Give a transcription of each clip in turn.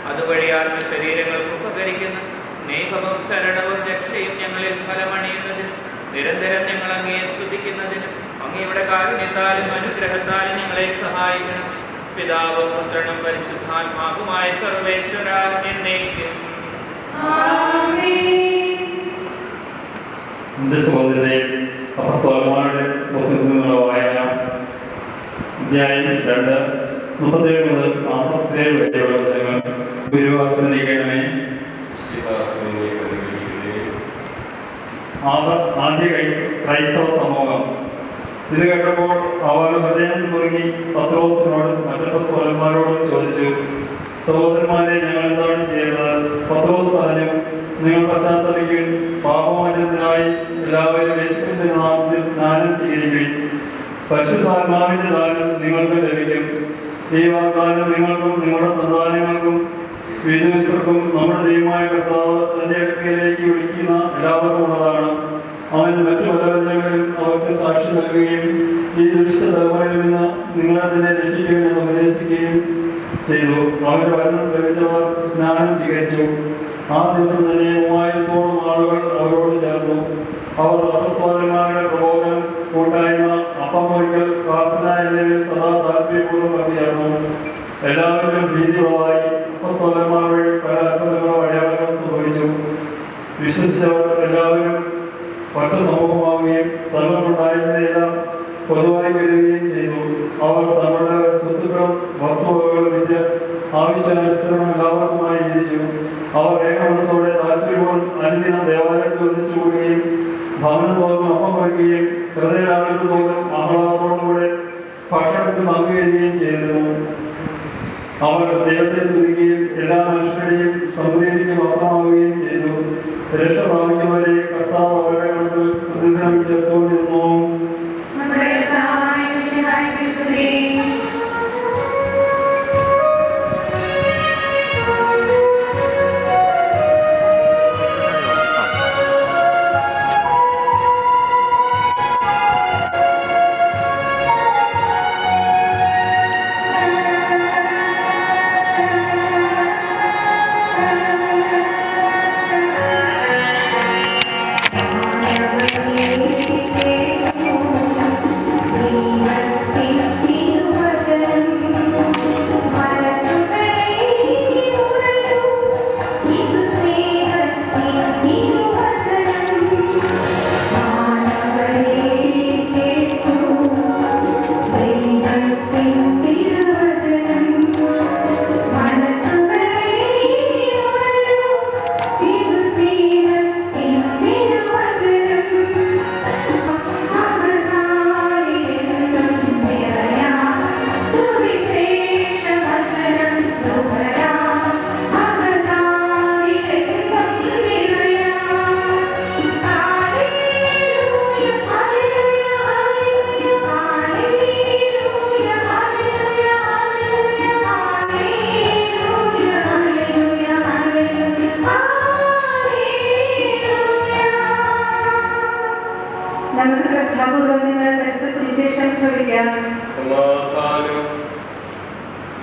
അതുവഴി ആത്മശരീരങ്ങൾക്ക് ഉപകരിക്കുന്ന സ്നേഹവും ശരണവും രക്ഷയും ഞങ്ങളിൽ ഫലമണിയുന്നതിനും നിരന്തരം ഞങ്ങൾ അങ്ങയെ സ്തുതിക്കുന്നതിനും അങ്ങയുടെ കാരുണ്യത്താലും അനുഗ്രഹത്താലും ഞങ്ങളെ സഹായിക്കണം. പിതാവും പുത്രനും പരിശുദ്ധാത്മാവുമായ സർവേശ്വര എന്നേക്കും എന്റെ സഹോദരനെ അപ്പസ്തലന്മാരുടെ പുസ്തകത്തിലുള്ള വായന അധ്യായം 2 37 മുതൽ 47 വരെയുള്ള നിങ്ങൾ ഗുരുവാസനിക്കണമേ. ആദ്യ ക്രൈസ്തവ സമൂഹം ഇത് കേട്ടപ്പോൾ അവർ ഹൃദയം മുറുകി പത്രോസിനോടും മറ്റപ്പസ്തലന്മാരോടും ചോദിച്ചു, സഹോദരന്മാരെ, ഞങ്ങൾ എന്താണ് ചെയ്യേണ്ടത്? പത്രോസ് പറഞ്ഞു, നിങ്ങൾ പശ്ചാത്തലത്തിൽ പാപമോചനത്തിനായി എല്ലാവരും യേശുക്രിസ്തുവിന്റെ നാമത്തിൽ സ്നാനം സ്വീകരിക്കുകയും പരിശുദ്ധാത്മാവിന്റെ ദാനം നിങ്ങൾക്ക് ലഭിക്കും. ഈ വാഗ്ദാനം നിങ്ങൾക്കും നിങ്ങളുടെ സന്താനങ്ങൾക്കും വിശ്വസ്തർക്കും നമ്മുടെ ദൈവമായ കർത്താവ് തന്റെ അടുക്കലേക്ക് വിളിക്കുന്ന എല്ലാവർക്കും ഉള്ളതാണ്. അവൻ മറ്റു പല വചനങ്ങളിലും അവർക്ക് സാക്ഷി നൽകുകയും ഈ ദുഷ്ട തലമുറയിൽ നിന്ന് നിങ്ങളെ തന്നെ രക്ഷിക്കുമെന്ന് ഉപദേശിക്കുകയും ചെയ്തു. അവന്റെ വചനം ശ്രമിച്ചവർ സ്നാനം സ്വീകരിച്ചു. ആ ദിവസം തന്നെ 3000-ഓളം ആളുകൾ അവരോട് ചേർന്നു. അവർ അപ്പസ്തോലന്മാരുടെ പ്രബോധനം, കൂട്ടായ്മ, അപ്പം മുറിക്കൽ, പ്രാർത്ഥന എന്നിവയിൽ സദാ താല്പര്യപൂർവ്വം പങ്കുചേർന്നു. എല്ലാവരിലും ഭീതി ഉളവായി. അപ്പസ്തോലന്മാർ വഴി പല അത്ഭുതങ്ങളും അടയാളങ്ങളും സംഭവിച്ചു. വിശ്വസിച്ചവർ എല്ലാവരും ഒറ്റ സമൂഹമാവുകയും തങ്ങളുണ്ടായിരുന്നതെല്ലാം പൊതുവായി കരുതുകയും ചെയ്തു. അവർ തങ്ങളുടെ സ്വത്തുക്കളും വസ്തുവകകളും വിറ്റ് ആവശ്യാനുസരണം എല്ലാവർക്കുമായി വിധിച്ചു. അവർ ഏകമനസ്സോടെ താല്പര്യവും അനുദിനം ദേവാലയത്തിൽ ഒന്നിച്ചുകൂടുകയും ഭവനം തോറും അപ്പം വയ്ക്കുകയും ഹൃദയരാഗത്ത് തോറും ആഹ്ലാദത്തോടുകൂടെ ഭക്ഷണത്തിൽ പങ്കുവരികയും ചെയ്തിരുന്നു. അവർ ദൈവത്തെ സ്തുതിക്കുകയും എല്ലാ മനുഷ്യരുടെയും സമൃദ്ധിക്ക് മാത്രമാവുകയും ചെയ്തു. രക്ഷ പ്രാപിക്കുന്നവരെ കർത്താവ് അവരുടെ കണക്കിൽ പ്രതിദിനം ചേർത്തുകൊണ്ടിരുന്നു.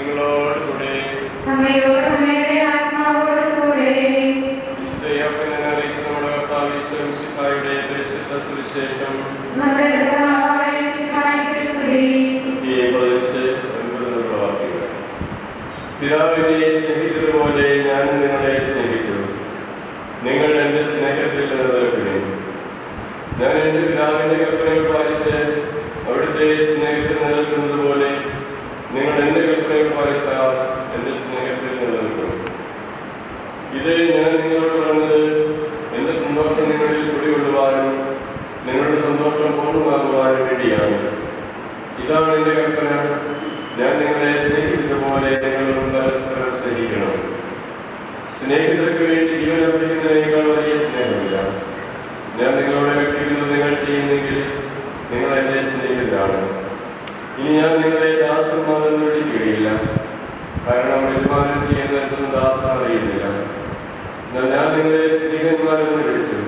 നിങ്ങളോടുകൂടെ അങ്ങയുടെ ആത്മാവോടും കൂടെ വിശുദ്ധ യോഹന്നാൻ അറിയിച്ച നമ്മുടെ കർത്താവ് യേശുമിശിഹായുടെ പരിശുദ്ധ സുവിശേഷം നമ്മുടെ കർത്താവായ യേശുവിന്റെ സ്തുതി. പിതാവിനെ സ്നേഹിച്ചതുപോലെ ഞാൻ നിങ്ങളെ സ്നേഹിച്ചു. നിങ്ങൾ എൻ്റെ സ്നേഹത്തിൽ നിലനിൽക്കണേ. ഞാൻ എൻ്റെ പിതാവിൻ്റെ കൽപ്പനകൾ പാലിച്ച് അവിടുത്തെ സ്നേഹത്തിൽ നിലനിൽക്കുന്നത് പോലെ നിങ്ങൾ എൻ്റെ കൽപ്പനകൾ പാലിച്ചാൽ എൻ്റെ സ്നേഹത്തിൽ നിലനിൽക്കും. ഇത് ഞാൻ നിങ്ങളോട് പറഞ്ഞത് എൻ്റെ സന്തോഷം നിങ്ങളിൽ കുടികൊള്ളുവാനും നിങ്ങളുടെ സന്തോഷം പൂർണ്ണമാകുവാനും വേണ്ടിയാണ്. ഇതാണ് എൻ്റെ കൽപ്പന, ഞാൻ നിങ്ങളെ സ്നേഹിച്ചതുപോലെ നിങ്ങളും പരസ്പരം സ്നേഹിക്കണം. സ്നേഹിതർക്ക് വേണ്ടി ജീവൻ അർപ്പിക്കുന്നതിനേക്കാൾ വലിയ സ്നേഹമില്ല. ഞാൻ നിങ്ങളോട് കൽപ്പിക്കുന്നത് നിങ്ങൾ ചെയ്യുന്നെങ്കിൽ നിങ്ങൾ എന്നെ സ്നേഹിതരാണ്. ഇനി ഞാൻ നിങ്ങളെ ദാസന്മാരെന്ന് വിളിക്കുകയില്ല, കാരണം യജമാനൻ ചെയ്യുന്ന എന്തൊന്നും ദാസൻ അറിയുന്നില്ല. എന്നാൽ ഞാൻ നിങ്ങളെ സ്നേഹിതന്മാരെന്ന് വിളിച്ചു.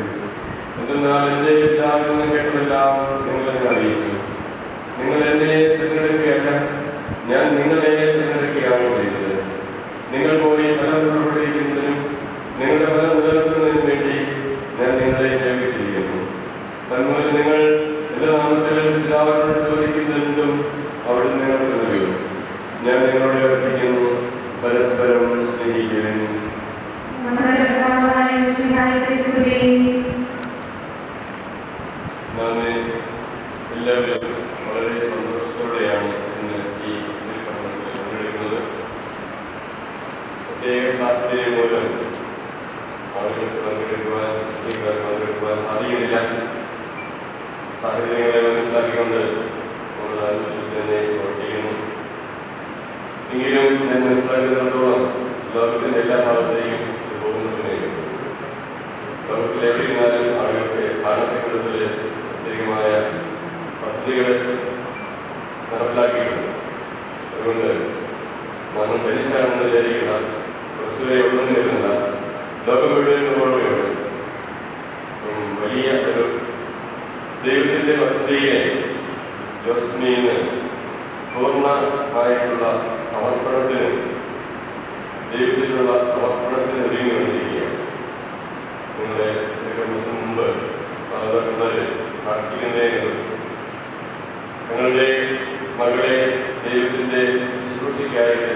എന്തെന്നാൽ എൻ്റെ പിതാവിൽ നിന്ന് കേട്ടതെല്ലാം നിങ്ങളെന്നെ അറിയിച്ചു. നിങ്ങൾ എന്നെ തിരഞ്ഞെടുക്കുകയല്ല, ഞാൻ നിങ്ങളെ തിരഞ്ഞെടുക്കുകയാണ് ചെയ്തത്. നിങ്ങൾ പോയി ഫലം പുറപ്പെടുവിക്കുന്നതിനും നിങ്ങളുടെ ഫലം നിലനിർത്തുന്നതിനും വേണ്ടി ഞാൻ നിങ്ങളെ നിയോഗിച്ചിരിക്കുന്നു. തന്മൂലം നിങ്ങൾ എൻ്റെ നാമത്തിൽ പിതാവിനോട് ചോദിക്കുന്നതെന്തും അവിടെ നിങ്ങൾക്ക് നൽകും. ഞാൻ നിങ്ങളോട് കൽപ്പിക്കുന്നു, പരസ്പരം സ്നേഹിക്കുവിൻ. നമ്മുടെ കർത്താവായ യേശുവിന്റെ സ്തുതി. നാം എല്ലാവരും വളരെ സന്തോഷത്തോടെയാണ് ഇന്ന് ഈ പങ്കെടുക്കുന്നത്. പ്രത്യേക സാഹചര്യം മൂലം ആളുകൾക്ക് പങ്കെടുക്കുവാൻ സാധിക്കുന്നില്ല. സാഹചര്യങ്ങളെ മനസ്സിലാക്കിക്കൊണ്ട് നമ്മൾ അനുസരിച്ച് തന്നെ പ്രവർത്തിക്കുന്നു. എങ്കിലും ഞാൻ മനസ്സിലാക്കുന്നിടത്തോളം ലോകത്തിൻ്റെ എല്ലാ ഭാഗത്തേക്കും ഇത് പോകുന്നതിനെ ലോകത്തിൽ എവിടെയിരുന്നാലും ആളുകൾക്ക് പാഠ്യക്രമത്തിൽ പ്രത്യേകമായ പദ്ധതികൾ നടപ്പിലാക്കിയിട്ടുണ്ട്. അതുകൊണ്ട് നമ്മൾ തനിച്ചാണെന്ന് വിചാരിക്കുന്ന പ്രസ്തുതയെ ഉള്ളെന്ന് വരുന്നില്ല. ലോകം മുഴുവൻ ഓർമ്മയുണ്ട്. വലിയ ഒരു ദൈവത്തിൻ്റെ പദ്ധതിയെ ജോസ്മീന് പൂർണ്ണമായിട്ടുള്ള സമർപ്പണത്തിന് ദൈവത്തിലുള്ള സമർപ്പണത്തിന് ഒരുങ്ങി വന്നിരിക്കുകയാണ്. നിങ്ങളെ മുമ്പ് മാതാപിതാക്കളെ പ്രാർത്ഥിക്കുന്നതിന് ഞങ്ങളുടെ മകളെ ദൈവത്തിൻ്റെ ശുശ്രൂഷയ്ക്കായിട്ട്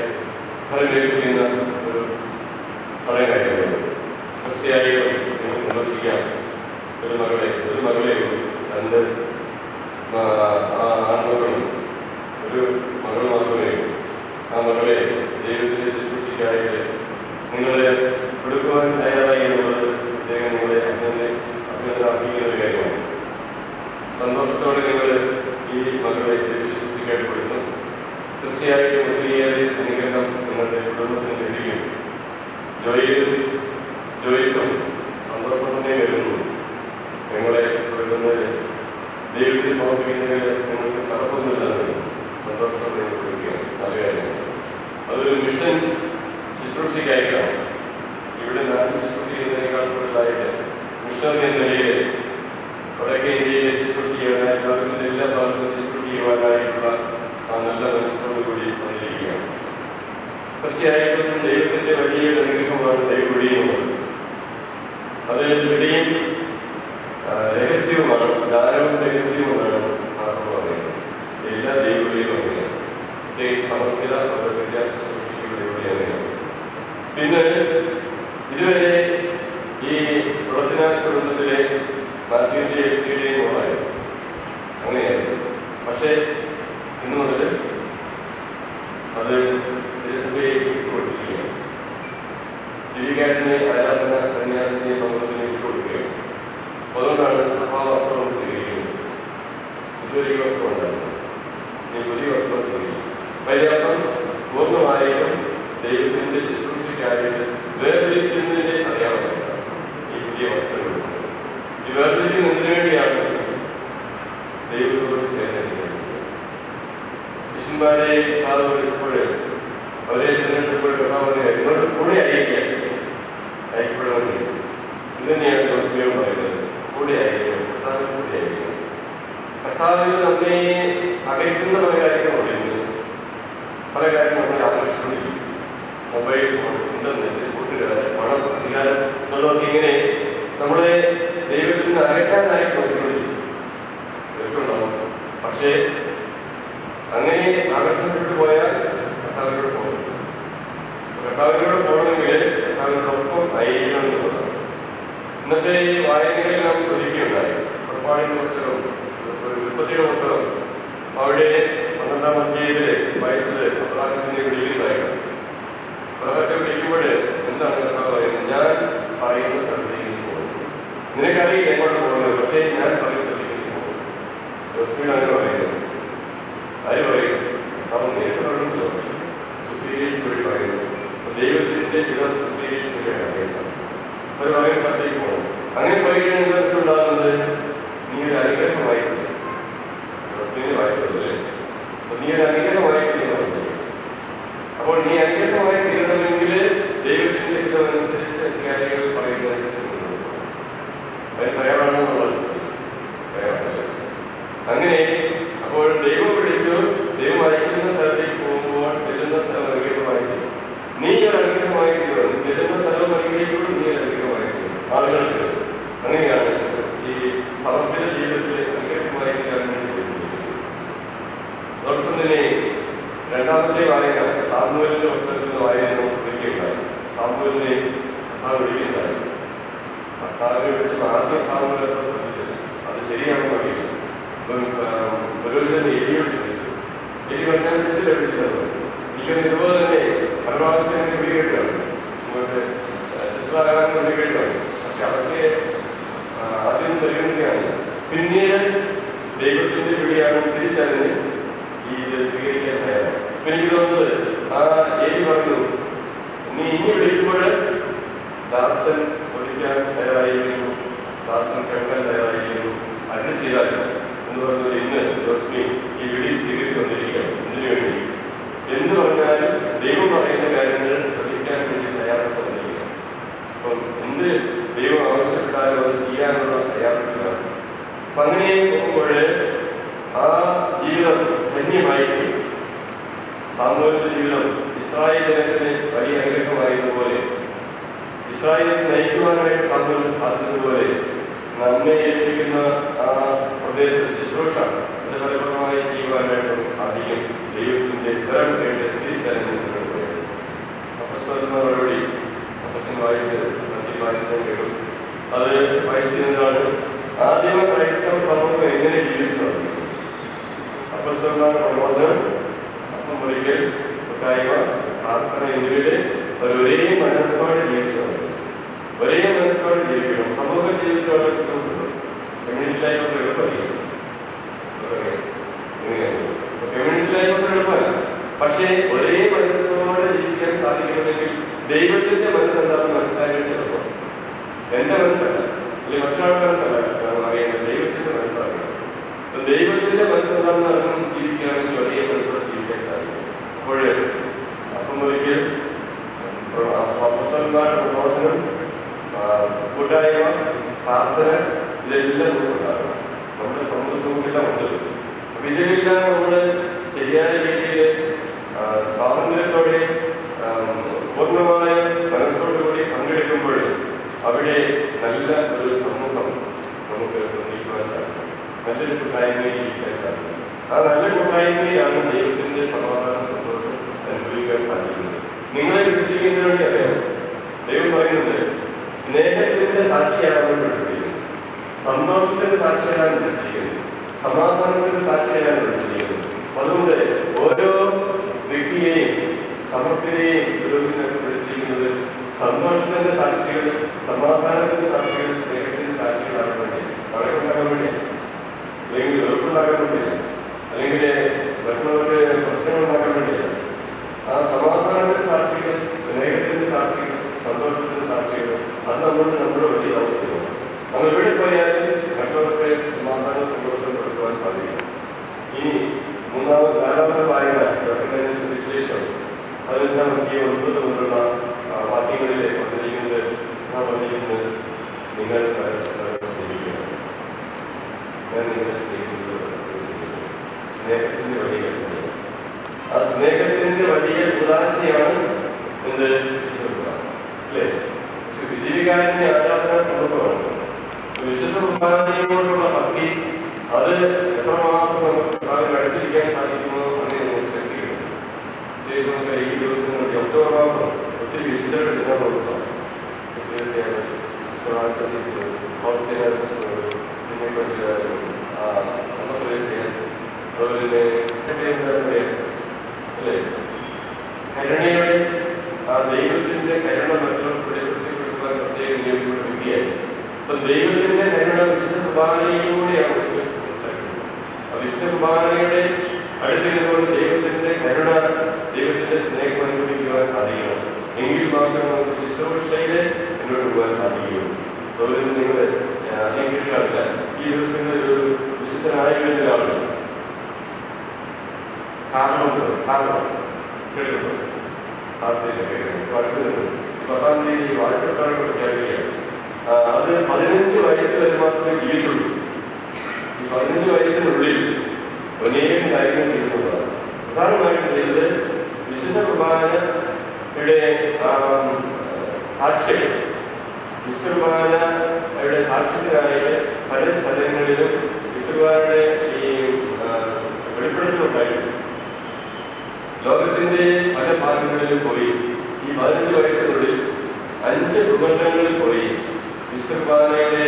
ഫലമേൽപ്പിക്കുന്ന ഒരു ചടങ്ങായിരുന്നു. തീർച്ചയായും നിങ്ങൾ സന്ദർശിക്കാം. ഒരു മകളെ രണ്ട് ആൺമക്കളും ഒരു മകൾ മാത്രമേ. ആ മകളെ ദൈവത്തിൻ്റെ ശുശ്രൂഷയ്ക്കായിട്ട് നിങ്ങളെ കൊടുക്കുവാൻ തയ്യാറായി എന്നുള്ളത് അദ്ദേഹം നിങ്ങളെ അഭിനന്ദിക്കുന്ന ഒരു കാര്യമാണ്. സന്തോഷത്തോടെ നിങ്ങൾ ഈ മകളെ ശുശ്രൂഷയ്ക്കായിട്ട് കൊടുക്കും. തീർച്ചയായിട്ടും ഒത്തിരിയേറെ അനുഗ്രഹം നിങ്ങളുടെ കുടുംബത്തിന് ലഭിക്കും. ജോയിസും സന്തോഷം തന്നെ വരുന്നു. ഞങ്ങളെ കൊടുക്കുന്നത് ദൈവത്തിന് സമർപ്പിക്കുന്നതിൽ നിങ്ങൾക്ക് തടസ്സമൊന്നുമില്ലാതെ സന്തോഷത്തോടെ കൊടുക്കുകയാണ്. നല്ല കാര്യമാണ്. അതൊരു മിഷൻ ശുശ്രൂഷയ്ക്കായിട്ടാണ്. ഇവിടെ നാട്ടിൽ ശുശ്രൂഷ ചെയ്യുന്നതിനേക്കാൾ കൂടുതലായിട്ട് മിഷണറി എന്ന നിലയിൽ വടക്കേ ഇന്ത്യയിലെ ശുശ്രൂഷ ചെയ്യാനായി ലോകത്തിൻ്റെ എല്ലാ ഭാഗത്തും ശുശ്രൂഷ ചെയ്യുവാനായിട്ടുള്ള ആ നല്ല മനസ്സോടുകൂടി വന്നിരിക്കുകയാണ്. തീർച്ചയായിട്ടും ദൈവത്തിൻ്റെ വലിയ അനുഗ്രഹമാണ് ദൈവവിളിയുള്ളത്. അത് വിളിയും രഹസ്യവുമാണ്, ദാനവും രഹസ്യവുമാണ് ആർക്കും പറയുന്നത്. എല്ലാ ദൈവവിളിയും അങ്ങനെയാണ്. പ്രത്യേകിച്ച് സമർപ്പിത ശുശ്രൂഷയ്ക്കുള്ള ദൈവവിളിയാണ്. പിന്നെ ഇതുവരെ ഈ പ്രവർത്തന കുടുംബത്തിലെ മാത്യുവിൻ്റെ എക്സിയുടെയും മോളായിരുന്നു. അങ്ങനെയായിരുന്നു. പക്ഷേ ഇന്നു മുതൽ അത് തിരുസഭയെ വിട്ടുകൊടുക്കുകയാണ്. ജീവികാരനെ ആരാധന സന്യാസിനെ സമൂഹത്തിന് വിട്ടുകൊടുക്കുകയാണ്. അതുകൊണ്ടാണ് സഭാവസ്ത്രം സ്വീകരിക്കുന്നത്. പുതിയ വസ്ത്രം ഉണ്ടായിരുന്നു. ഈ പുതിയ വസ്ത്രം സ്വീകരിക്കും. പര്യാപ്തം പൂർണ്ണമായിട്ടും ദൈവത്തിൻ്റെ ശുശ്രൂഷയ്ക്കായിട്ട് വേർതിരിക്കുന്നതിൻ്റെ അടയാളമാണ് ഈ പുതിയ വസ്ത്രം കൊടുക്കുന്നത്. ഈ വേർതിരിക്കുന്നതിന് വേണ്ടിയാണ് ദൈവത്തോട് ചേർന്നിരിക്കുന്നത്. ശിഷ്യന്മാരെ കാത് വിളിച്ചപ്പോൾ അവരെ തിരഞ്ഞെടുത്തപ്പോൾ നിങ്ങളുടെ കൂടെ അയക്കപ്പെടുന്നത് ഇത് തന്നെയാണ് ജോസ്മിയോട് പറയുന്നത്. കൂടെ അയക്കണം, കർത്താവിന് കൂടെ അയക്കണം. കർത്താവിന് നമ്മെ അകറ്റുന്ന പല കാര്യങ്ങൾ പറയുന്നത്. പല കാര്യങ്ങളും നമ്മളെ ആകർഷിച്ചിരിക്കും. മൊബൈൽ ഫോൺ, ഇന്റർനെറ്റ്, കൂട്ടുകാർ, പണം, അധികാരം എന്നുള്ളതൊക്കെ ഇങ്ങനെ നമ്മളെ ദൈവത്തിൽ നിന്ന് അകറ്റാനായി നോക്കിക്കൊണ്ടിരിക്കും. പക്ഷേ അങ്ങനെ ആകർഷിക്കപ്പെട്ടു പോയാൽ കർത്താവിനോട് പോകണം. കർത്താവിനോട് പോകണമെങ്കിൽ കർത്താവിനോടൊപ്പം ആയിരിക്കണം എന്നുള്ളതാണ്. ഇന്നത്തെ ഈ വായനകളിൽ നാം ശ്രദ്ധിക്കുകയുണ്ടായി. പുറപ്പാടിൻ്റെ പുസ്തകം, ഉൽപ്പത്തിയുടെ പുസ്തകം, അവിടെ 12-ാം അധ്യായത്തിലെ വായിച്ചത് അബ്രാഹാമിനെ വിളിക്കുന്നതായിരുന്നു. അബ്രാഹത്തെ വിളിക്കുമ്പോൾ എന്താണ് കർത്താവ് പറയുന്നത്? ഞാൻ പറയുന്ന സ്ഥലത്തേക്ക് പോകുന്നു. നിനക്കറിയില്ല എങ്ങോട്ട് പോകുന്നത്, പക്ഷേ ഞാൻ പറയുന്ന സ്ഥലത്തേക്ക് പോകുന്നു. ജോസ്മിനാണ് പറയുന്നത്. ആര് പറയും? അവൻ നേരിട്ട് പറയുന്നല്ലോ. സുപ്പീരിയേഴ്സ് വഴി പറയുന്നു. ദൈവത്തിൻ്റെ ചില സുപ്പീരിയേഴ്സ് വഴിയാണ് അറിയുന്നത്. അവർ പറയുന്ന സ്ഥലത്തേക്ക് പോകും. അങ്ങനെ പോയി കഴിഞ്ഞാൽ എന്താ വെച്ചുണ്ടാകുന്നത്? നീ ഒരു അനുഗ്രഹമായിട്ടില്ല. ജോസ്മിനെ വായിച്ചതല്ലേ? നീ ഒരു അനുഗ്രഹമായിട്ടില്ല. അപ്പോൾ നീ അനുഗ്രഹമായി തീരണമെങ്കിൽ ദൈവത്തിൻ്റെ ഹിതമനുസരിച്ച് കാര്യങ്ങൾ പറയുന്നതനുസരിച്ച് അതിന് തയ്യാറാണെന്നുള്ളത് തയ്യാറല്ല. അങ്ങനെ അപ്പോൾ ദൈവം വിളിച്ചു. ദൈവം അയക്കുന്ന സ്ഥലത്തേക്ക് പോകുമ്പോൾ ചെല്ലുന്ന സ്ഥലം അനുഗ്രഹമായിരിക്കും. നീ ഒരു അനുഗ്രഹമായിരിക്കും. ചെല്ലുന്ന സ്ഥലം അനുഗ്രഹിക്കുമ്പോൾ നീ ഒരു അനുഗ്രഹമായിരിക്കും ആളുകൾക്ക്. അങ്ങനെയാണ് ഈ സമർപ്പിത ജീവിതത്തിൽ അനുഗ്രഹമായിരിക്കാൻ വേണ്ടി. അതോടൊപ്പം തന്നെ രണ്ടാമത്തെ വായന സാമൂഹലിന്റെ പുസ്തകത്തിൽ നിന്ന് വായന നമുക്ക് ശ്രദ്ധിക്കുകയുണ്ടായി. സാമൂഹലിനെ കർത്താവ് വിളിക്കുന്നതായി. കർത്താവിനെ വിളിച്ച് ആദ്യം സാമൂഹലത്തെ ശ്രദ്ധിച്ചത് അത് ശരിയാണെന്ന് അറിയില്ല. പുരോഹിതനെ എലിയോട് വിളിച്ചു. എലി പറഞ്ഞാൽ വിളിച്ചില്ല വിളിച്ചത്. എനിക്കൊന്ന് ഇതുപോലെ തന്നെ പല പ്രാവശ്യം വിളി കേട്ടാണ്. നിങ്ങൾക്ക് ശിശുരാകാൻ വിളി കേട്ടാണ്. പക്ഷെ അതൊക്കെ ആദ്യം പരിഗണിക്കുകയാണ്. പിന്നീട് ദൈവത്തിൻ്റെ വിളിയാണ് തിരിച്ചറിഞ്ഞ് ഇത് സ്വീകരിക്കാൻ തയ്യാറാണ്. ഇപ്പം എനിക്ക് തോന്നുന്നത് ആ എലി പറഞ്ഞു, നീ ഇനി വിളിക്കുമ്പോൾ ദാസൻ ശ്രദ്ധിക്കാൻ തയ്യാറായിരിക്കുന്നു, ദാസൻ കേൾക്കാൻ തയ്യാറായിരിക്കുന്നു, അതിന് ചെയ്താൽ എന്ന് പറഞ്ഞത് ഇന്ന് ജോസ്മി ഈ വിളി സ്വീകരിക്കൊണ്ടിരിക്കുകയാണ്. ഇതിനു വേണ്ടി എന്ന് പറഞ്ഞാലും ദൈവം പറയുന്ന കാര്യങ്ങൾ ശ്രദ്ധിക്കാൻ വേണ്ടി തയ്യാറെടുക്കൊണ്ടിരിക്കുക. അപ്പം എന്ത് ദൈവം ആവശ്യപ്പെട്ടാലും അത് ചെയ്യാനുള്ള തയ്യാറെടുപ്പിലാണ്. അപ്പം അങ്ങനെ പോകുമ്പോൾ ആ ജീവിതം ധന്യമായി. സാമൂഹിക ജീവിതം ഇസ്രായേൽ ജനത്തിന് വലിയ അനുഗ്രഹമായതുപോലെ, ഇസ്രായേലിനെ നയിക്കുവാനായിട്ട് സാമൂഹിക സാധിച്ചതുപോലെ നമ്മെ ഏൽപ്പിക്കുന്ന ആ പ്രദേശ ശുശ്രൂഷ അത് ഫലപ്രദമായി ചെയ്യുവാനായിട്ട് നമുക്ക് സാധിക്കും. ദൈവത്തിൻ്റെ സ്വരം കേട്ട് തിരിച്ചറിഞ്ഞു അപ്പസ്തലന്മാരോടുകൂടി അപ്പച്ചൻ വായിച്ച് വായിച്ചത് കേട്ടു. അത് വായിക്കുന്നതാണ് ആദ്യമ ക്രൈസ്തവ സമൂഹം എങ്ങനെ ജീവിച്ചു. അപ്പസ്തലന്മാരുടെ പ്രബോധനം, അപ്പം ഒരിക്കൽ കൂട്ടായ്മ, പ്രാർത്ഥന എന്നിവയുടെ ഒരേ മനസ്സോടെ ജീവിക്കണം. ഒരേ മനസ്സോടെ ജീവിക്കണം. സമൂഹ ജീവിതത്തോടെ കമ്മ്യൂണിറ്റിയിലായി എളുപ്പമായിരിക്കും. കമ്മ്യൂണിറ്റിയിലായി എളുപ്പമല്ല. പക്ഷേ ഒരേ മനസ്സോടെ ജീവിക്കാൻ സാധിക്കണമെങ്കിൽ ദൈവത്തിന്റെ മനസ്സെന്താണെന്ന് മനസ്സിലാക്കിയിട്ട് എളുപ്പം. എന്റെ മനസ്സല്ല, അല്ലെങ്കിൽ മറ്റൊരാളുടെ മനസ്സല്ല അറിയേണ്ടത്, ദൈവത്തിന്റെ മനസ്സാണ്. ദൈവത്തിന്റെ മനസ്സെന്താണെന്ന് അറിഞ്ഞ് ജീവിക്കുകയാണെങ്കിൽ ഒരേ മനസ്സോടെ ജീവിക്കാൻ സാധിക്കും. അപ്പോൾ അപ്പം ഒരിക്കൽ അപ്പസ്തലന്മാരുടെ പ്രബോധനം, കൂട്ടായ്മ, പ്രാർത്ഥന ഇതെല്ലാം നമുക്കുണ്ടാകും. നമ്മുടെ സമൂഹത്തിൽ നമുക്കെല്ലാം ഉണ്ട്. അപ്പം ഇതിലെല്ലാം നമ്മൾ ശരിയായ രീതിയിൽ സ്വാതന്ത്ര്യത്തോടെ പൂർണ്ണമായ മനസ്സോടുകൂടി പങ്കെടുക്കുമ്പോൾ അവിടെ നല്ല ഒരു സമൂഹം നമുക്ക് നിർമ്മിക്കുവാൻ സാധിക്കും. നല്ലൊരു കൂട്ടായ്മയിൽ ജീവിക്കാൻ സാധിക്കും. ആ നല്ല കൂട്ടായ്മയിലാണ് ദൈവത്തിന്റെ സമാധാനം, സന്തോഷം അനുഭവിക്കാൻ സാധിക്കുന്നത്. നിങ്ങളെ വിളിച്ചിരിക്കുന്നതിന് വേണ്ടി അറിയാം. ദൈവം പറയുന്നത് സ്നേഹത്തിന്റെ സാക്ഷിയാകാൻ വിളിച്ചിരിക്കുന്നു, സന്തോഷത്തിന്റെ സാക്ഷിയാകാൻ വിളിച്ചിരിക്കുന്നു, സമാധാനത്തിന്റെ സാക്ഷിയാകാൻ വിളിച്ചിരിക്കുന്നു. അതുകൊണ്ട് ഓരോ വ്യക്തിയെയും സമർപ്പിനെയും വിളിച്ചിരിക്കുന്നത് സന്തോഷത്തിന്റെ സാക്ഷികൾ, സമാധാനത്തിന്റെ സാക്ഷികൾ, സ്നേഹത്തിന്റെ സാക്ഷികളാകാൻ വേണ്ടി, വഴക്കുണ്ടാകാൻ വേണ്ടി, അല്ലെങ്കിൽ വെറുപ്പുണ്ടാകാൻ വേണ്ടിയില്ല, അല്ലെങ്കിൽ മറ്റുള്ളവർക്ക് പ്രശ്നങ്ങളുണ്ടാക്കാൻ വേണ്ടിയില്ല. ആ സമാധാനത്തിന്റെ സാക്ഷികൾ, സ്നേഹത്തിന്റെ സാക്ഷികൾ, സന്തോഷത്തിന്റെ സാക്ഷികൾ, അത് നമ്മുടെ വലിയ ദൗത്യമാണ്. നമ്മൾ എവിടെ പോയാലും മറ്റുള്ളവർക്ക് സമാധാനം, സന്തോഷം കൊടുക്കുവാൻ സാധിക്കും. ഇനി നാലാമത്തെ വായന സുവിശേഷം 15-ാം അധ്യായം 9 മുതലുള്ള വാക്യങ്ങളിൽ പറഞ്ഞിരിക്കുന്നത് നിങ്ങൾ പരസ്പരം സ്നേഹിക്കണം. ഞാൻ നിങ്ങളെ സ്നേഹിക്കുന്നത് സ്നേഹത്തിന്റെ വഴികൾ. ആ സ്നേഹത്തിന്റെ ഉദാശയാണ് എന്ത് വിശുദ്ധ കുർബാന അല്ലേ? വിധികാരന്റെ ആരാധനാ സന്ദർഭമാണ്. വിശുദ്ധ കുർബാനയോടുള്ള ഭക്തി അത് എത്രമാത്രം നമുക്ക് അടുത്തിരിക്കാൻ സാധിക്കുമോ അങ്ങനെ നമുക്ക് ശക്തിയുണ്ട്. നമുക്ക് ഈ ദിവസങ്ങളിൽ ഒക്ടോബർ മാസം ഒത്തിരി വിശുദ്ധരുടെ ദിനമുള്ള ദിവസമാണ്. കരുണയുടെ ആ ദൈവത്തിന്റെ കരുണ മറ്റുള്ളവർക്ക് വെളിപ്പെടുത്തിക്കൊടുക്കാൻ പ്രത്യേകം നിയോഗിക്കുന്ന വ്യക്തിയായി. അപ്പൊ ദൈവത്തിന്റെ കരുണ വിശുദ്ധ കുർബാനയിലൂടെയാണ് നമുക്ക് മനസ്സിലാക്കുന്നത്. ആ വിശുദ്ധ കുർബാനയുടെ അടുത്തിരുന്നുകൊണ്ട് ദൈവത്തിന്റെ കരുണ, ദൈവത്തിന്റെ സ്നേഹം അനുഭവിക്കുവാൻ സാധിക്കണം. എങ്കിൽ മാത്രം നമുക്ക് ശുശ്രൂഷയില് മുന്നോട്ട് പോകാൻ സാധിക്കുകയുള്ളൂ. അതുപോലെ നിങ്ങൾ അധികം കേട്ടില്ല, ഈ ദിവസങ്ങളിൽ ഒരു വിശുദ്ധനായി വരുന്ന ഒരാളുണ്ട്, കാരണം കേൾക്കുന്നു സാധ്യത കേൾക്കുന്നു. 10-ാം തീയതി വാഴക്കാട് പ്രഖ്യാപിക്കുകയാണ്. അത് 15 വയസ്സ് വരെ മാത്രമേ ജീവിച്ചുള്ളൂ. ഈ 15 വയസ്സിനുള്ളിൽ അനേകം കാര്യങ്ങൾ ചെയ്യുന്നതാണ്. പ്രധാനമായിട്ടും ചെയ്തത് വിശുദ്ധ കുർബാനയുടെ സാക്ഷ്യം. വിശുദ്ധ കുർബാനയുടെ സാക്ഷ്യത്തിനായിട്ട് പല സ്ഥലങ്ങളിലും വിശുദ്ധ കുർബാനയുടെ ഈ വെളിപ്പെടുത്തലുണ്ടായിരുന്നു. ലോകത്തിന്റെ പല ഭാഗങ്ങളിലും പോയി ഈ 15 വയസ്സിനുള്ളിൽ 5 ഭൂഖണ്ഡങ്ങളിൽ പോയി വിശുദ്ധ കുർബാനയുടെ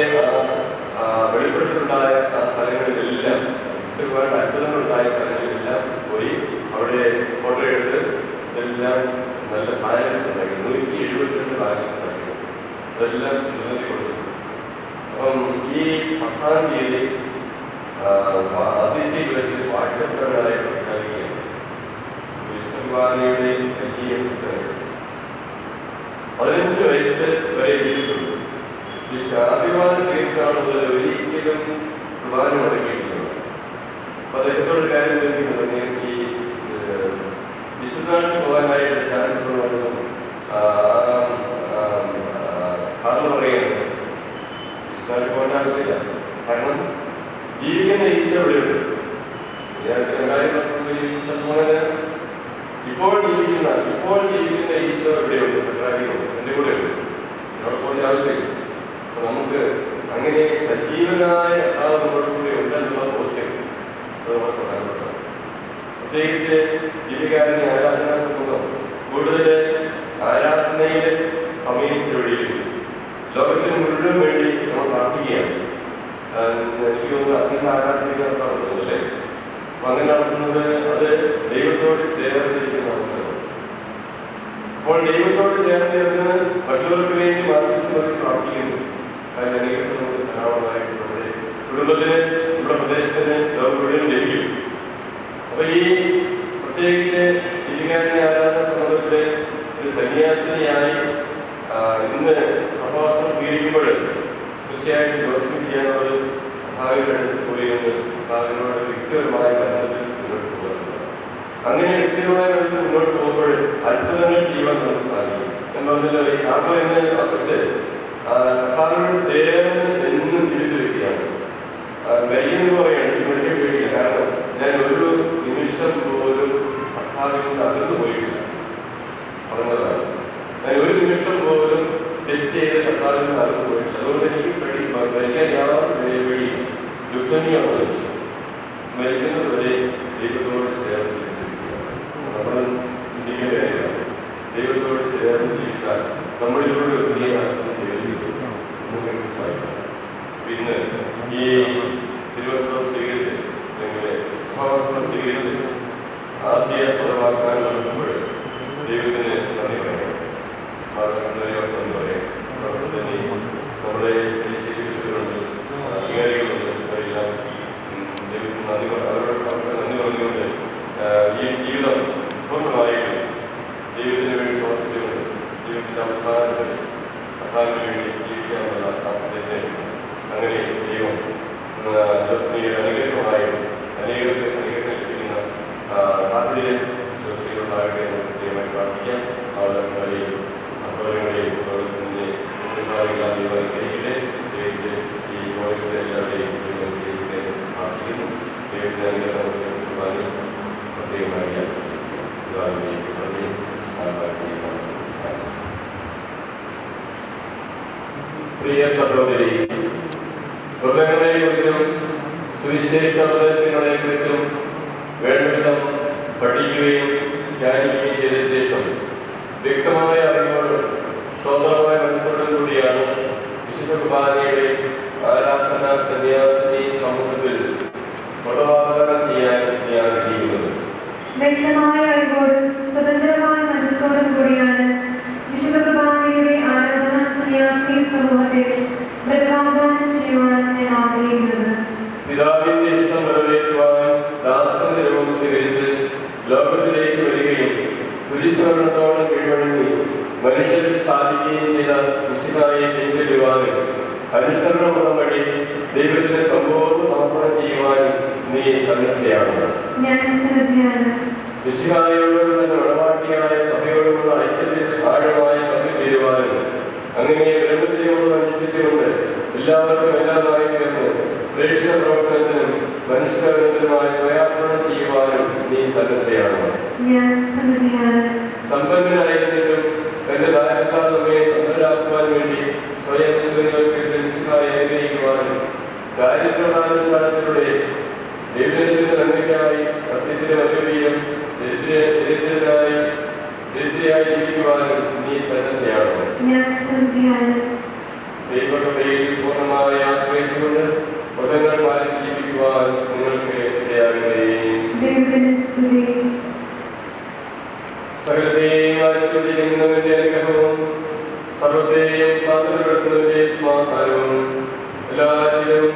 വെളിപ്പെടുത്തലുണ്ടായ ആ സ്ഥലങ്ങളിലെല്ലാം, വിശുദ്ധ കുർബാനയുടെ അത്ഭുതങ്ങളുണ്ടായ സ്ഥലങ്ങളിലെല്ലാം പോയി അവിടെ ഫോട്ടോ എടുത്ത് ഇതെല്ലാം നല്ല ബാലൻസ് ഉണ്ടാക്കി. 172 ബാലൻസ് ഉണ്ടാക്കി. അതെല്ലാം നിലനിൽക്കൊണ്ടു. അപ്പം ഈ 10-ാം തീയതി അസിസി വെച്ച് വാഴ്ത്തപ്പെട്ടവരായ പ്രഖ്യാപിക്കുകയാണ്. വിശുദ്ധകുർബാനയുടെ വലിയ കുറ്റങ്ങൾ 15 വയസ്സ് വരെ ജീവിച്ചുള്ളൂ. ആദ്യകുർബാന സ്വീകരിച്ചാണ് മുതൽ ഒരിക്കലും കുർബാന മുടക്കിയിട്ടില്ല. അപ്പൊ അദ്ദേഹത്തോട് കാര്യം ചോദിക്കുന്നത്, ഈ വിശുദ്ധാనికి പോകാനായിട്ട് ചാൻസ് കാരണം പറയുന്നത് വിശുദ്ധാనికి പോകേണ്ട ആവശ്യമില്ല. കാരണം ജീവിക്കുന്ന ഈശോ എവിടെയുണ്ട്? 2000 വർഷം ഇപ്പോൾ ജീവിക്കുന്ന ഈശോ എവിടെയുണ്ട്? സക്രാരിയുണ്ട്, എൻ്റെ കൂടെ ഉണ്ട്. അവിടെ പോകേണ്ട ആവശ്യമില്ല. അപ്പൊ നമുക്ക് അങ്ങനെ സജീവനായ കർത്താവ് നമ്മുടെ കൂടെ ഉണ്ടെന്നുള്ള ബോധ്യം അത് വളരെ പ്രധാനപ്പെട്ടതാണ്. പ്രത്യേകിച്ച് ജീവികാരന്റെ ആരാധനാ സമൂഹം കൂടുതൽ ആരാധനയിൽ സമയം ചെലവഴിക്കുന്നു. ലോകത്തിന് മുഴുവൻ വേണ്ടി നമ്മൾ പ്രാർത്ഥിക്കുകയാണ്. എനിക്ക് തോന്നുന്നു അങ്ങനെ ആരാധനയ്ക്ക് നടത്താറുണ്ട് അല്ലേ? അപ്പൊ അങ്ങനെ നടത്തുന്നത് അത് ദൈവത്തോട് ചേർന്നിരിക്കുന്ന അവസരമാണ്. അപ്പോൾ ദൈവത്തോട് ചേർന്നിരുന്ന് മറ്റുള്ളവർക്ക് വേണ്ടി മാനസികമായി പ്രാർത്ഥിക്കുന്നു. അനുഗ്രഹം നമുക്ക് ധാരാളമായിട്ട് നമ്മുടെ കുടുംബത്തിന്, നമ്മുടെ പ്രദേശത്തിന്, ലോകം മുഴുവൻ ലഭിക്കും. അപ്പൊ ഈ പ്രത്യേകിച്ച് ജീവികാരന്റെ ആരാധന സമൂഹത്തിലെ ഒരു സന്യാസിനിയായി ഇന്ന് സഭാവസ്ത്രം സ്വീകരിക്കുമ്പോൾ തീർച്ചയായിട്ടും ജോസ്മിൻ ചെയ്യാനുള്ളത് ഭാവിയുടെ അടുത്ത് പോയിരുന്നു. ഭാവിനോട് വ്യക്തിപരമായ ബന്ധത്തിൽ മുന്നോട്ട് പോകുന്നത്. അങ്ങനെ വ്യക്തിപരമായ ബന്ധത്തിൽ മുന്നോട്ട് പോകുമ്പോൾ അത്ഭുതങ്ങൾ ചെയ്യുവാൻ നമുക്ക് സാധിക്കും. ഞാൻ പറഞ്ഞല്ലോ, ഈ കാർമൽ എന്ന് വെച്ച് കർത്താവിനോട് ചേർന്ന് എന്നും തിരിച്ചു വയ്ക്കുകയാണ്. കഴിയുമെന്ന് പറയാണ് ഈ മെഡിക്കൽ പേടിയില്ല. കാരണം ഞാൻ ഒരു നിമിഷം പോലും കർത്താവിന് അകന്നു പോയിട്ടില്ല പറഞ്ഞതാണ്. ഞാൻ ഒരു നിമിഷം പോലും തെറ്റ് ചെയ്ത് കർത്താവിന് അകന്നു പോയിട്ടില്ല. അതുകൊണ്ട് എനിക്ക് മരിക്കാൻ യാതൊരു പേടിയില്ല. യുദ്ധനിയാണ് വെച്ചു മരിക്കുന്നത് വരെ ദൈവത്തോട് ചേർന്ന് ജീവിച്ചിരിക്കുകയാണ്. നമ്മൾ ചിന്തിക്കേണ്ട കാര്യമാണ്. ദൈവത്തോട് ചേർന്ന് ജീവിച്ചാൽ നമ്മളിലൂടെ വലിയ പിന്നെ ഈ തിരുവസ്ത്രം സ്വീകരിച്ച് നിങ്ങളെ സഭാവസ്ത്രം സ്വീകരിച്ച് ആദ്യ പദവാക്കാൻ നടത്തുമ്പോൾ ദൈവത്തിന് നന്ദി പറയാം. നന്ദി പറയാം. നമ്മുടെ ശീലിച്ചിട്ടുണ്ട്, അധികാരികളുണ്ട്, അവരെല്ലാം ദൈവത്തിന് അവരോട് നന്ദി പറഞ്ഞുകൊണ്ട് ഈ ജീവിതം പൂർണ്ണമായിട്ട് ദൈവത്തിന് വേണ്ടി സമർപ്പിച്ചുകൊണ്ട് ദൈവത്തിന്റെ അവസാനത്തിൽ കർത്താവിന് വേണ്ടി ജീവിക്കാനുള്ള താല്പര്യത്തെ അങ്ങനെ ദൈവം അനുഗ്രഹമായും അനേകർക്ക് അനുഗ്രഹം ലഭിക്കുന്ന സാഹചര്യം പ്രിയ സഹോദരി, മൃഗങ്ങളെക്കുറിച്ചും സുവിശേഷ ഉപദേശങ്ങളെക്കുറിച്ചും വേണ്ടവിധം പഠിക്കുകയും ധ്യാനിക്കുകയും ചെയ്ത ശേഷം വ്യക്തമായ അറിവോടും സ്വതന്ത്രമായ മനസ്സോടും കൂടിയാണ് വിശുദ്ധ കുർബാനയുടെ ആരാധന സന്യാസിനി സമൂഹത്തിൽ പടവാഗ്ദാനം ചെയ്യാൻ ഞാൻ ആഗ്രഹിക്കുന്നത്. വ്യക്തമായ അറിവോടും സ്വതന്ത്രമായ മനസ്സോടും കൂടിയാണ് വിശുദ്ധ കുർബാനയുടെ ആരാധനാ സന്യാസിനി സമൂഹത്തിൽ പ്രതിവാഗ്ദാനം ചെയ്യുവാൻ ഞാൻ ആഗ്രഹിക്കുന്നത്. പിതാവിന്റെ ഇഷ്ടം നിറവേറ്റുവാൻ ദാസന്റെ രൂപം സ്വീകരിച്ച് ലോകത്തിലേക്ക് വരികയും കുരിശുമരണത്തോടെ കീഴ്വഴങ്ങി മനുഷ്യർ സാധിക്കുകയും ചെയ്ത മിശിഹായെ പിന്തുടരുവാനും അനുസരണമുള്ള വഴി ദൈവത്തിന് സമ്പൂർണ്ണ സമർപ്പണം ചെയ്യുവാനും നീ സന്നദ്ധയാണ്. ഞാൻ സന്നദ്ധയാണ്. മിശിഹായോടും തന്റെ ഉടവാട്ടിയായ സഭയോടുമുള്ള ഐക്യത്തിൽ ആഴമായ പങ്കുചേരുവാനും അങ്ങനെ ബ്രഹ്മചര്യമുള്ള അനുഷ്ഠിച്ചുകൊണ്ട് എല്ലാവർക്കും എല്ലാമായി തീർന്ന് പ്രേക്ഷിത പ്രവർത്തനത്തിനും മനുഷ്യബന്ധത്തിനുമായി സ്വയാർപ്പണം ചെയ്യുവാനും നീ സന്നദ്ധയാണ്. ഞാൻ സന്നദ്ധയാണ്. സമ്പന്നനായിരുന്നിട്ടും തന്റെ ദാരിദ്ര്യത്താൽ നമ്മെ സമ്പന്നരാക്കുവാൻ വേണ്ടി സ്വയം മിശിഹായെ അനുഗ്രഹിക്കുവാനും ദാരിദ്ര്യാനുഷ്ഠാനത്തിലൂടെ ദൈവജനത്തിന്റെ നന്മയ്ക്കായി സത്യത്തിന്റെ വൈദ്യുതിയും ദരിദ്രയായി ജീവിക്കുവാനും നീ സന്നദ്ധയാണ്. ഞാൻ സന്നദ്ധയാണ്. ദൈവകൃപയിൽ പൂർണ്ണമായി ആശ്രയിച്ചുകൊണ്ട് മതങ്ങൾ പാലിച്ചിരിക്കുവാൻ നിങ്ങൾക്ക് ഇടയാകട്ടെ. സകലത്തെയും ആശീർവദിക്കുന്നവന്റെ അനുഗ്രഹവും സർവ്വത്തെയും സാധനപ്പെടുത്തുന്നവന്റെ സമാധാനവും എല്ലാവരിലും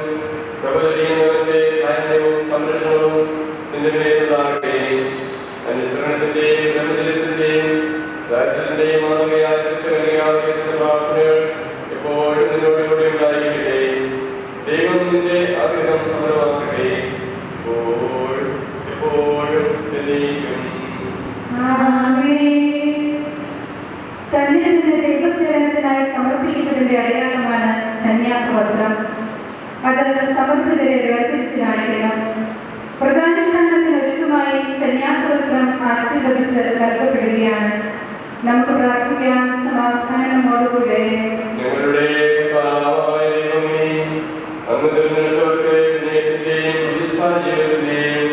പ്രബലിക്കുന്നവന്റെ കാരുണ്യവും സംരക്ഷണവും നിന്റെ മേലുണ്ടാകട്ടെ. അനുസരണത്തിന്റെയും ബ്രഹ്മചര്യത്തിന്റെയും ദാരിദ്ര്യത്തിന്റെയും മാതൃകയായ പ്രാർത്ഥനകൾ എപ്പോഴും നിന്നോടുകൂടി ഉണ്ടായിരിക്കട്ടെ. ദൈവം നിന്റെ ആഗ്രഹം സഫലമാക്കട്ടെ. എപ്പോഴും എപ്പോഴും എന്നേക്കും. തന്നെ തന്നെ ദൈവസേവനത്തിനായി സമർപ്പിക്കുന്നതിന്റെ അടയാളമാണ് സന്യാസ വസ്ത്രം. അത് സമർപ്പിതരെ വേർതിരിച്ച് കാണിക്കുന്നു. വ്രതാനുഷ്ഠാനത്തിന് ഒരുക്കമായി സന്യാസ വസ്ത്രം ആശീർവദിച്ച് നൽകപ്പെടുകയാണ്. നമുക്ക് പ്രാർത്ഥിക്കാം. സമാധാനമോടുകൂടെ. ഞങ്ങളുടെ കർത്താവായ ദൈവമേ, അങ്ങ് തിരഞ്ഞെടുത്തവർക്ക് വിനയത്തിന്റെയും പ്രതിഷ്ഠാജീവിതത്തിന്റെയും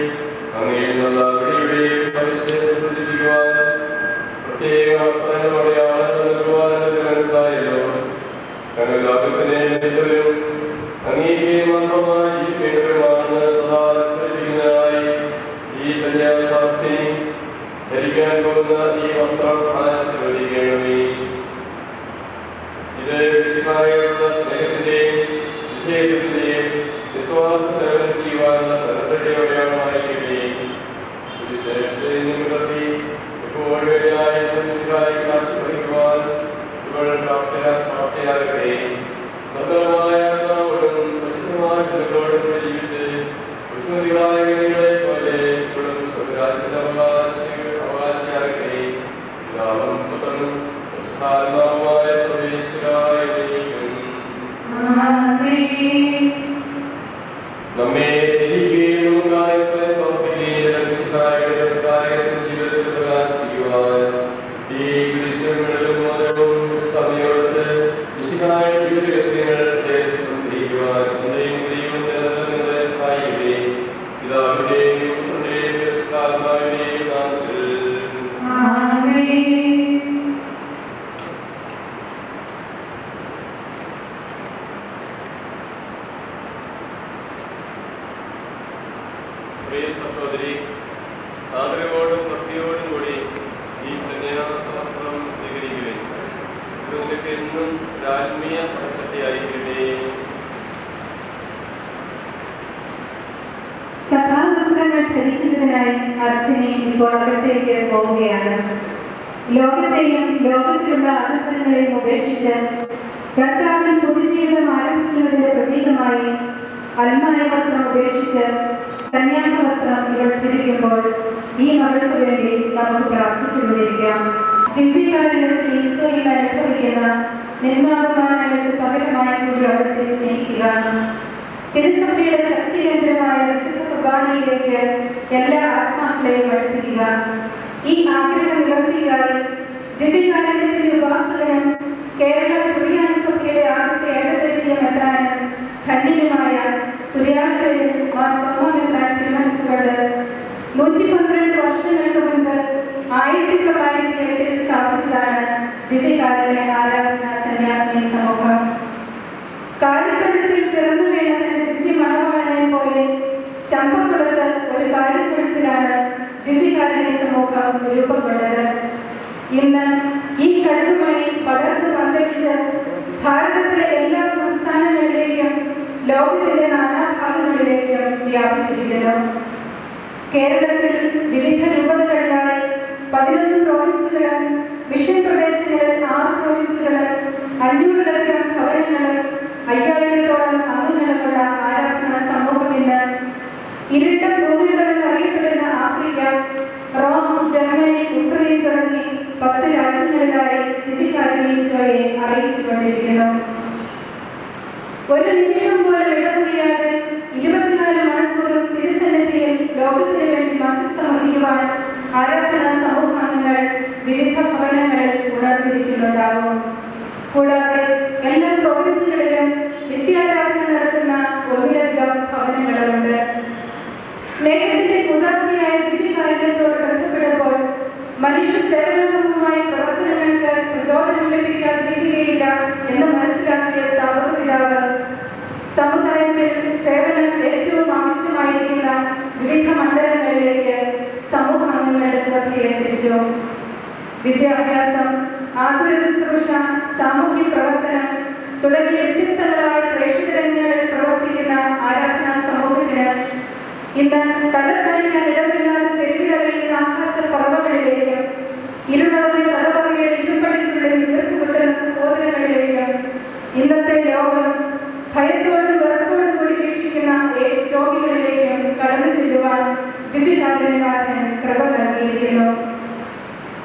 അങ്ങയിൽ നിന്നുള്ള വിളിയുടെയും സവിശേഷത ശ്രദ്ധിക്കുവാൻ പ്രത്യേക വസ്ത്രങ്ങളോടെ ആനന്ദം നൽകുവാൻ മനസ്സായല്ലോ. ഞങ്ങൾ ലോകത്തിനെ മികച്ചവരും അങ്ങേക്ക് മാത്രമായി ജീവിക്കേണ്ടവരുമാണെന്ന് സദാ വിസ്മരിപ്പിക്കുന്നതിനായി ഈ സന്യാസാർത്ഥി ധരിക്കാൻ പോകുന്ന ഈ വസ്ത്രം ആശീർവദിക്കണമേ. ഇത് മിശിഹായോടുള്ള സ്നേഹത്തിന്റെയും വിധേയത്വത്തിന്റെയും നിസ്വാർത്ഥ സേവനം ചെയ്യുവാനുള്ള സന്നദ്ധതയുടെ അടയാളമായിരിക്കട്ടെ. സുവിശേഷത്തെ നിമിത്തി എപ്പോഴും മിശിഹായെ സാക്ഷി വഹിക്കുവാൻ ഇവൾ പ്രാപ്തയാകട്ടെ. സ്വന്തമായ ആത്മാവോടും പരിശുദ്ധമായ ജനങ്ങളോടും ജീവിച്ച് ബുദ്ധിമതികളായ വ്യക്തികളെ പോലെ ഇപ്പോഴും സ്വരാജ്യത്തിന്റെ അവകാശിയാകട്ടെ. പിതാവും പുത്രനും പരിശുദ്ധാത്മാവുമായ സർവ്വേശ്വരായ നമ്മെ സ്നേഹിക്കുകയും നമുക്കായി സ്വയം സമർപ്പിക്കുകയും ജീവിതത്തിൽ പ്രകാശിപ്പിക്കുവാൻ ഈ വിഷയങ്ങളിലും മതവും സമയോടത്ത് വിശുദ്ധായ ജീവിത രഹസ്യങ്ങൾ സംഗ്രഹിക്കുവാൻ എന്തെയും ദൈവം നിങ്ങളെ സഹായിക്കട്ടെ. പിതാവിന്റെയും പുത്രന്റെയും പരിശുദ്ധാത്മാവിന്റെയും നാമത്തിൽ. പ്രിയ സഹോദരി, ആദരവോടും ഭക്തിയോടും കൂടി ഈ സന്യാസ വസ്ത്രം സ്വീകരിക്കുകയും നിങ്ങൾക്ക് എന്നും ആത്മീയ പ്രശസ്തിയായിരിക്കട്ടെ. സഭാവസ്ത്രങ്ങൾ ധരിക്കുന്നതിനായി അർത്ഥിനി ഇപ്പോൾ അകത്തേക്ക് പോവുകയാണ്. ലോകത്തെയും ലോകത്തിലുള്ള അകത്തങ്ങളെയും ഉപേക്ഷിച്ച് കർത്താവിൻ പുതുജീവിതം ആരംഭിക്കുന്നതിന്റെ പ്രതീകമായി അൽമായ വസ്ത്രം ഉപേക്ഷിച്ച് സന്യാസ വസ്ത്രം ഇവൾ ധരിക്കുമ്പോൾ ഈ മകൾക്ക് വേണ്ടി നമുക്ക് പ്രാർത്ഥിച്ചുകൊണ്ടിരിക്കാം. ദിവ്യകാരണത്തിൽ ഈശോയിൽ അനുഭവിക്കുന്ന നിർമ്മാണങ്ങൾക്ക് പകരമായി കൂടി അവിടുത്തെ സ്നേഹിക്കുക. തിരുസഭയുടെ ശക്തി കേന്ദ്രമായ വിശുദ്ധ കുർബാനയിലേക്ക് എല്ലാ ആത്മാക്കളെയും അടുപ്പിക്കുക. ഈ ആഗ്രഹ നിവർത്തിക്കായി ദിവ്യകാരണത്തിന്റെ ഉപാസകനും കേരള സുറിയാനി സഭയുടെ ആദ്യത്തെ ധന്യനുമായ കുര്യാശ്ശേരി മാർ തോമാ തിരുമനസ്സുകൊണ്ട് 112 വർഷങ്ങൾക്ക് മുൻപ് 1908 സ്ഥാപിച്ചതാണ് ദിവ്യകാരുണ്യ ആരാധന സന്യാസിനി സമൂഹം. കാലിത്തൊഴുത്തിൽ പിറന്നു വീണ തന്റെ ദിവ്യ മണവാളനെ പോലെ ചമ്പക്കുളത്ത് ഒരു കാലിത്തൊഴുത്തിലാണ് ദിവ്യകാരുണ്യ സമൂഹം രൂപം കൊണ്ടത്. ഇന്ന് ഈ കടുകുമണി പടർന്നു പന്തലിച്ച് ഭാരതത്തിലെ എല്ലാ സംസ്ഥാനങ്ങളിലേക്കും ലോകത്തിന്റെ നാനാഭാഗങ്ങളിലേക്കും വ്യാപിച്ചിരിക്കുന്നു. കേരളത്തിൽ വിവിധ രൂപതകളിലായി 11 പ്രോവിൻസുകളും മിഷൻ പ്രദേശങ്ങളിൽ 6 പ്രോവിൻസുകളും 500-ലധികം ഭവനങ്ങളും 5000-ഓളം അംഗങ്ങളുമുള്ള ആരാധനാ സമൂഹം ഇന്ന് ഇരുണ്ട ഭൂമിയുടെന്ന് അറിയപ്പെടുന്ന ആഫ്രിക്ക, റോം, ജർമ്മനി, ഉക്രൈൻ തുടങ്ങി 10 രാജ്യങ്ങളിലായി ദിവ്യകാരുണ്യേശ്വരയെ അറിയിച്ചുകൊണ്ടിരിക്കുന്നു. ഒരു നിമിഷം പോലും ഇടമുറിയാതെ 24 മണിക്കൂറും തിരുസന്നിധിയിൽ ലോകത്തിനു വേണ്ടി മധ്യസ്ഥം വഹിക്കുവാൻ ആരാധനാ സമൂഹാംഗങ്ങൾ വിവിധ ഭവനങ്ങളിൽ ഉണർന്നിരിക്കുന്നുണ്ടാവും. കൂടാതെ എല്ലാ പ്രോവിൻസുകളിലും നിത്യാരാധന നടത്തുന്ന 1-ലധികം ഭവനങ്ങളുമുണ്ട്. സ്നേഹത്തിന്റെ ഉദാസിയായ ദിവ്യകാരുണ്യത്തോട് ബന്ധപ്പെടുമ്പോൾ മനുഷ്യ സേവനോന്മുഖമായ പ്രവർത്തനങ്ങൾക്ക് പ്രചോദനം ലഭിക്കാതിരിക്കുകയില്ല എന്ന് മനസ്സിലാക്കിയ സ്ഥാപക പിതാവ് സമുദായത്തിൽ സേവനം ഏറ്റവും ആവശ്യമായിരിക്കുന്ന വിവിധ മണ്ഡലങ്ങളിലേക്ക് സമൂഹാംഗങ്ങളുടെ ശ്രദ്ധയെ തിരിച്ചു. വിദ്യാഭ്യാസം, ആതുര ശുശ്രൂഷ, സാമൂഹ്യ പ്രവർത്തനം തുടങ്ങിയ വ്യത്യസ്തങ്ങളായ പ്രേക്ഷിതരംഗങ്ങളിൽ പ്രവർത്തിക്കുന്ന ആരാധനാ സമൂഹത്തിന് ഇന്ന് തലചായ്ക്കാൻ ഇടമില്ലാതെ തെരുവിലറിയുന്ന ആകാശപ്പറവകളിലേക്കും ഇരുളടങ്ങിയ തലമുറയുടെ ഇരുമ്പടിക്കുള്ളിൽ വീർപ്പുമുട്ടുന്ന സഹോദരങ്ങളിലേക്കും ഇന്നത്തെ ലോകം ഭയത്തോടും വെറുപ്പോടും കൂടി വീക്ഷിക്കുന്ന എയ്ഡ്സ് രോഗികളിലേക്കും കടന്നു ചെല്ലുവാൻ ദിവ്യകാരുണ്യനാഥൻ കൃപ നൽകിയിരിക്കുന്നു.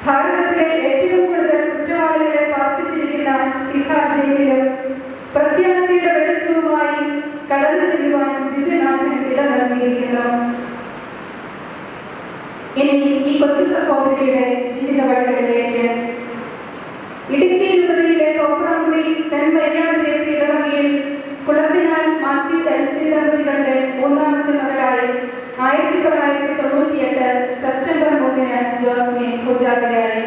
ഭാരതത്തിലെ ഏറ്റവും കൂടുതൽ കുറ്റവാളികളെ പാർപ്പിച്ചിരിക്കുന്ന തിഹാർ ജയിലിലും പ്രത്യാശയുടെ വെളിച്ചവുമായി കടന്നു ചെല്ലുവാൻ ദിവ്യനാഥൻ ഇട നൽകിയിരിക്കുന്നു. ഇനി ഈ കൊച്ചു സഹോദരിയുടെ ജീവിത വഴികളിലേക്ക്. ഇടുക്കി രൂപതയിലെ തോപ്രാങ്കുടി സെന്റ് മരിയാഗിരിയത്തെ ഇടവകയിൽ കുളത്തിനാൽ മാത്യു എൽസി ദമ്പതികളുടെ 3ാമത്തെ മകളായി 1998 സെപ്റ്റംബർ 3-ന് ജോസ്മി പൂജാരിയായി.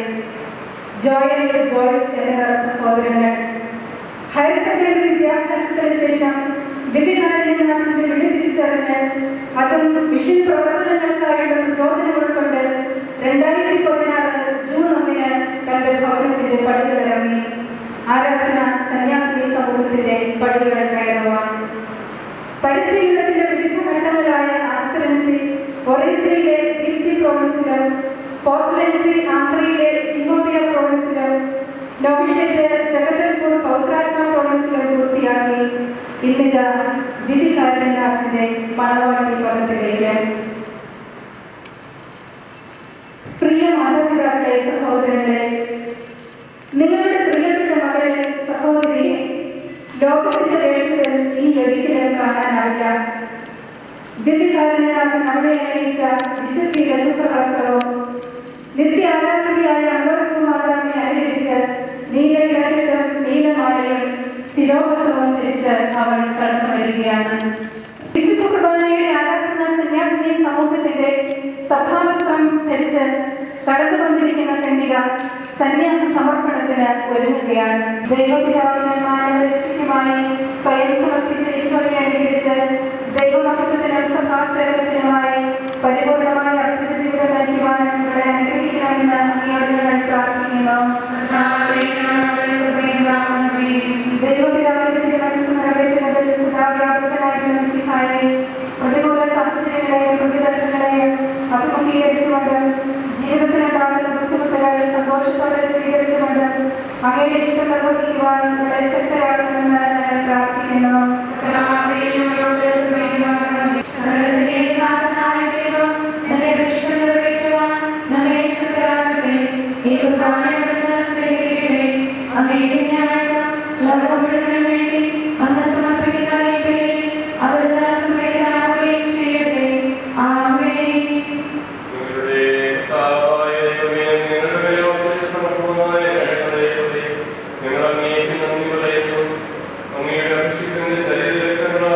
ജോയൽ, ജോയ്സ് എന്നിവർ സഹോദരങ്ങൾ. ഹയർ സെക്കൻഡറി വിദ്യാഭ്യാസത്തിന് ശേഷം ദിവ്യകാരുണ്യനാഥന്റെ വിളി തിരിച്ചറിഞ്ഞ് അതും മിഷൻ പ്രവർത്തനങ്ങൾക്കായുള്ള പ്രചോദനം ഉൾക്കൊണ്ട് 2016 ജൂൺ 1-ന് തന്റെ ഭവനത്തിന്റെ പടികളിറങ്ങി ആരാധന സന്യാസിനി സമൂഹത്തിന്റെ പടികൾ കയറുവാൻ. പരിശീലനത്തിന്റെ വിവിധ ഘട്ടങ്ങളായ ആസ്പിറൻസി ഒറീസയിലെ ദീപ്തി പ്രോവിൻസിലും പോസ്റ്റലൻസി ആന്ധ്രയിലെ ചിമോതിയ പ്രോവിൻസിലും നോവിഷ്യറ്റ് ജഗദൽപൂർ പൗത്രാത്മ പ്രോവിൻസിലും പൂർത്തിയാക്കി ഇന്നിതാ ദിവ്യകാരുണ്യനാഥന്റെ മണവാട്ടി പദത്തിലേക്ക്. പ്രിയ മാതാപിതാക്കളെ, സഹോദരങ്ങളെ, നിങ്ങളുടെ പ്രിയപ്പെട്ട മകളെ, സഹോദരിയെ ലോകത്തിന്റെ വേഷത്തിൽ ഇനി ഒരിക്കലും കാണാനാവില്ല. ദിവ്യകാരുണ്യനാഥൻ അവിടെ അണിയിച്ച വിശുദ്ധിയുടെ ശുഭ്രവസ്ത്രവും നിത്യ ആരാധനയായ അമ്പലപ്പൂ മാതാവിനെ അനുകരിച്ച് നീലയിടക്കെട്ടും നീലമാലയും ശിരോവസ്ത്രവും ധരിച്ച് അവൾ കടന്നു വരികയാണ്. വിശുദ്ധ കുർബാനയുടെ ആരാധന സന്യാസിനി സമൂഹത്തിന്റെ സഭാവസ്ത്രം ധരിച്ച് കടന്നു വന്നിരിക്കുന്ന കന്യക സന്യാസ സമർപ്പണത്തിന് ഒരുങ്ങുകയാണ്. ദൈവപിതാവിന് മാനവരക്ഷയ്ക്കുമായി സ്വയം സമർപ്പിച്ച ഈശോയെ അനുകരിച്ച് ദൈവമഹത്വത്തിനും സഭാസേവനത്തിനുമായി പരിപൂർണമായ അർപ്പിത ജീവിതം നയിക്കുവാൻ ഇവിടെ അനുഗ്രഹിക്കണമെന്ന് അങ്ങയോട് ഞങ്ങൾ പ്രാർത്ഥിക്കുന്നു. ദൈവപിതാവിന്റെ മനസ്സ് നിറവേറ്റുന്നതിൽ സദാവ്യാപൃതനായിട്ടുള്ള സിഹായെ പ്രതികൂല സാഹചര്യങ്ങളെയും പ്രതിബന്ധങ്ങളെയും അഭിമുഖീകരിച്ചുകൊണ്ട് ജീവിതത്തിലുണ്ടാകുന്ന ബുദ്ധിമുട്ടുകൾ സന്തോഷത്തോടെ സ്വീകരിച്ചുകൊണ്ട് അങ്ങയുടെ ഇഷ്ടം നിർവഹിക്കുവാൻ ഇവിടെ ശക്തരാകണമെന്ന് ഞങ്ങൾ പ്രാർത്ഥിക്കുന്നു. അങ്ങയുടെ അഭിഷിക്തന്റെ ശരീരത്തിലുള്ള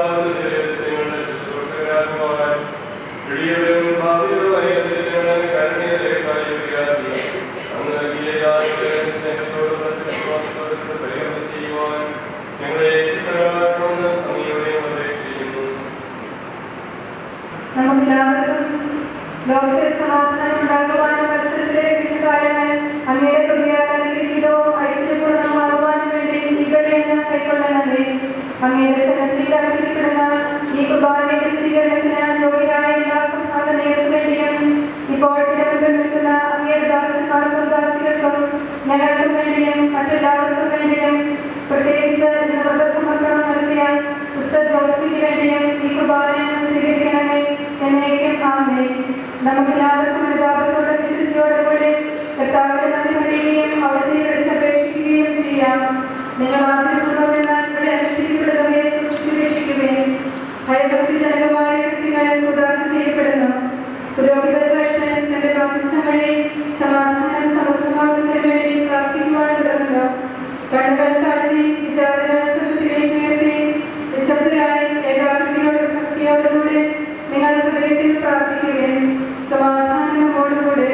നമുക്കെല്ലാവർക്കും അനുതാപത്തോടെ വിശുദ്ധിയോടെ കൂടെ കർത്താവിനെ നന്ദി പറയുകയും അവിടുത്തെ വിളിച്ചപേക്ഷിക്കുകയും ചെയ്യാം. നിങ്ങൾ ആദ്യമുള്ളവരെന്നാൽ ഇവിടെ അനുഷ്ഠിക്കപ്പെടുന്നവയെ സൂക്ഷിച്ചുപേക്ഷിക്കുകയും ഭയഭക്തിജനകമായ രഹസ്യങ്ങൾ ഉദാസ ചെയ്യപ്പെടുന്നു. പുരോഹിത ശ്രേഷ്ഠൻ തന്റെ മാധ്യസ്ഥം വഴി സമാധാനം സമൃദ്ധമാകുന്നതിന് വേണ്ടി പ്രാർത്ഥിക്കുവാൻ തുടങ്ങുന്നു. കണ്ണുകൾ താഴ്ത്തി വിചാരണത്തിലേക്ക് ഉയർത്തി നിശബ്ദരായി ഏകാഗ്രതയോടെ ഭക്തിയോടുകൂടെ നിങ്ങൾ ഹൃദയത്തിൽ പ്രാർത്ഥിക്കുകയും സമാധാനം നമ്മോടുകൂടെ.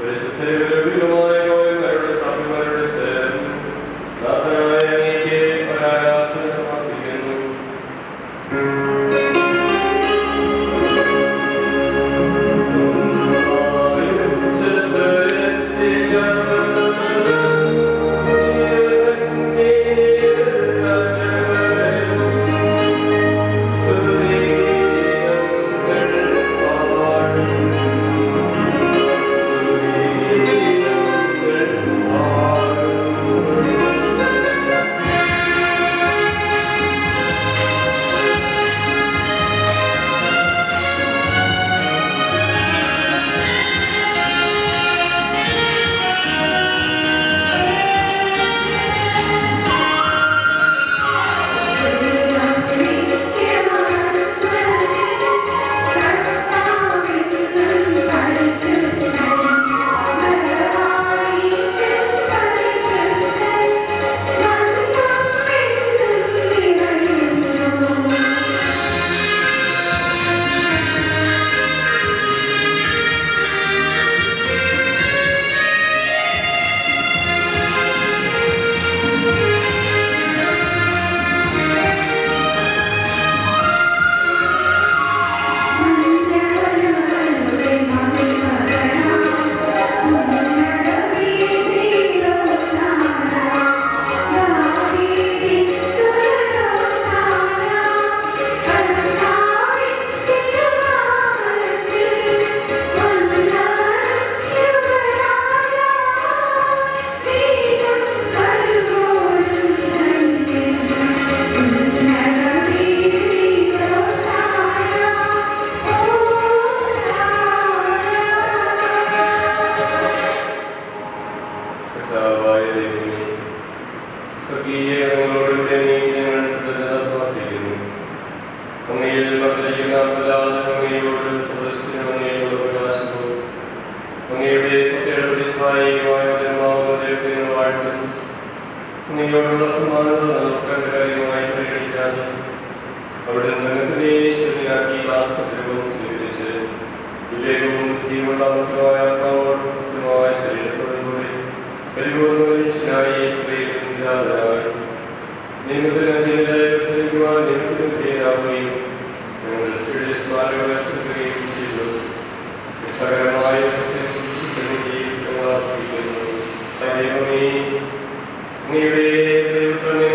പരിശുദ്ധ അങ്ങയുടെ സത്യയുടെ പ്രതിച്ഛായയുമായ ജന്മാവതയത്തെ വാഴ്ത്തുന്നു. അങ്ങയോടുള്ള സമാനത നമുക്ക് കാര്യമായി പരിഗണിക്കാതെ അവിടെ നിന്നെ ശരിയാക്കി ആസ്വദവും സ്വീകരിച്ച് വിവേകവും ബുദ്ധിയുമുള്ള മക്കളായ ആത്മാവോടുമായ ശരീരത്തോടുകൂടി പരിപൂർണ്ണ മനുഷ്യനായി സ്ത്രീയിലും നിരാതരായി നിയമത്തിനധീനരായിരിക്കുവാൻ നിയമത്തിനധീനാവുകയും ഞങ്ങളുടെ സ്മാരകപ്പെടുത്തുകയും ചെയ്തു. രക്ഷകരമായ അങ്ങയുടെ ദൈവത്തിനെ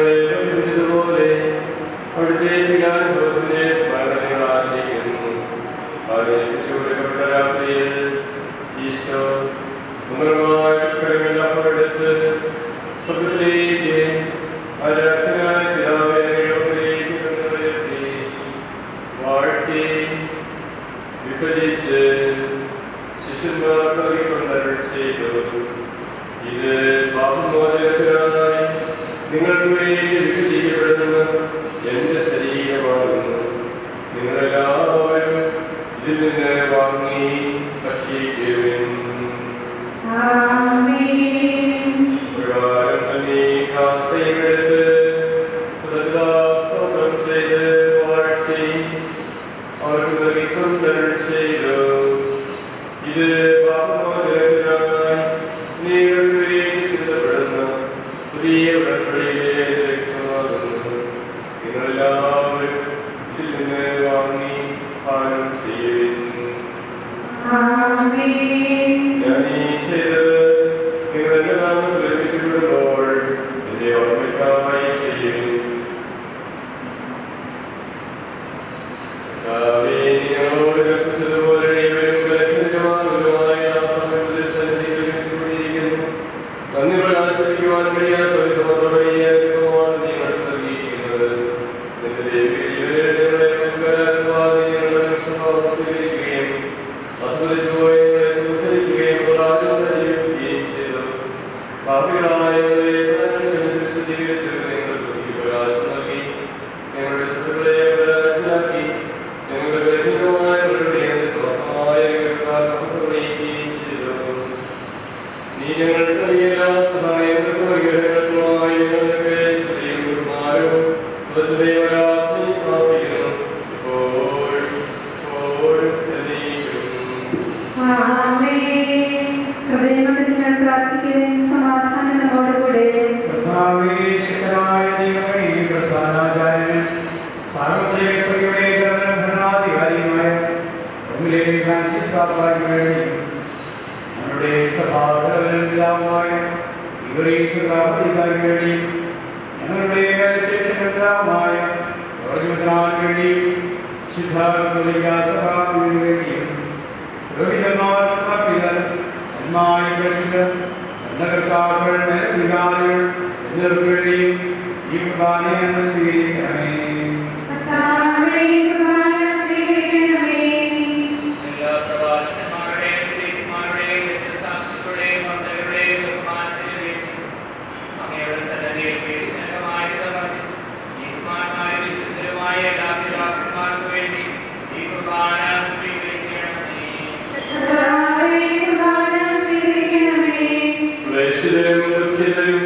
അവിടുത്തെ വികാരബോധത്തിന്റെ സ്മരണകൾ ആഗ്രഹിക്കുന്നു. ആഗ്രഹിച്ചുകൊടുക്കപ്പെട്ട രാത്രിയിൽ ഈശോ സുന്ദരമായ കരങ്ങളെല്ലാം എടുത്ത് സ്വർഗ്ഗത്തിലേക്ക് ആരാധനായ പിതാവേ അങ്ങയിലേക്ക് കൊണ്ടുവരുത്തി വാഴ്ത്തി വിഭജിച്ച് ശിശുന്മാർക്ക് നൽകിക്കൊണ്ടരുൾ ചെയ്തു. ഇത് പാപമോചനത്തിനായി നിങ്ങൾക്ക് വേണ്ടി വിഭജിക്കപ്പെടുന്ന എന്റെ ശരീരമാകുന്നു. നിങ്ങളെല്ലാവരും ഇതിൽ നിന്ന് വാങ്ങി ഭക്ഷിക്കുവിൻ. പ്രകാരം തന്നെ കാസയെടുത്ത് സ്തോത്രം ചെയ്ത് വാഴ്ത്തി അവർക്ക് നൽകിക്കൊണ്ടരുൾ ചെയ്തു. ഇത് പാപമോചനത്തിനായി നിങ്ങൾക്ക് വേണ്ടി ചിന്തപ്പെടുന്ന പുതിയ ഉടമ്പടിയിലെ രക്തമാകുന്നു. നിങ്ങളെല്ലാവരും ഇതിൽ നിന്ന് വാങ്ങി പാനം ചെയ്യുവിൻ. ഞാൻ ഈ ചെയ്തത് നിങ്ങൾ എന്റെ നാമത്തിൽ ലഭിച്ചുവിടുമ്പോൾ എന്റെ ഓർമ്മയ്ക്കായി ചെയ്യുവിൻ. നിങ്ങളോട് കൽപ്പിച്ചതുപോലെ ഇവരും ബലഹീനമാകുന്നതുമായ ആ സമയത്തിൽ സന്നിധിയിൽ വെച്ചുകൊണ്ടിരിക്കുന്നു. നന്ദി പ്രകാശിക്കുവാൻ കഴിയാത്ത ഒരു സമർപ്പണമാണ് നിങ്ങൾ നൽകിയിരിക്കുന്നത്. നിന്റെ ദൈവങ്ങളെ സ്വീകരിക്കുകയും അത്ഭുതമായി സംഹരിക്കുകയും ജീവിക്കുകയും ചെയ്തു. പാപികളായ വിശദീകരിച്ചു നിങ്ങൾ പ്രകാശം നൽകി ഞങ്ങളുടെ ശത്രുക്കളെ പരാജയമാക്കി ഞങ്ങളുടെ ബലഹീനമായവരുടെ സമർത്ഥമായ അറിയിക്കുകയും ചെയ്തു. നീ ഞങ്ങൾക്ക് എല്ലാ സഹായങ്ങൾക്കും അനുഗ്രഹങ്ങൾക്കുമായി ഞങ്ങൾക്ക് സ്തുതിയും ബഹുമാനവും ദൈവരാത്രി സമർപ്പിക്കുന്നു. ഹൃദയങ്ങളുടെ നിങ്ങൾ പ്രാർത്ഥിക്കുകയും സമാധാനം നമ്മോടുകൂടെ. ഞങ്ങളുടെ സഭാതലപിതാവുമായ വേണ്ടിയും ഞങ്ങളുടെ മേലധ്യക്ഷനായ വേണ്ടിയും സിദ്ധാർത്ഥ വേണ്ടിയും രോഹിതന്മാർ സമർപ്പിതർ നന്മായ പ്രേക്ഷകർ ഭരണകർത്താക്കൾ മേലധികാരികൾ എന്നിവർക്ക് വേണ്ടിയും ഈ കുർബാനയെ സ്വീകരിക്കണമേ. എല്ലാ പ്രവാചകന്മാരുടെയും ശ്രീകുമാരുടെയും രക്തസാക്ഷികളുടെയും മർദ്ദകരുടെയും ബഹുമാനത്തിന് വേണ്ടി അങ്ങയുടെ സന്നദ്ധയിൽ പേരിശനകമായി വർദ്ധിച്ചു നീതിമാന്മാരും വിശുദ്ധരുമായ എല്ലാ പിതാക്കന്മാർക്കു വേണ്ടി ഈ കുർബാന സ്വീകരിക്കണമേ. ക്ലേശിതരും ദുഃഖിതരും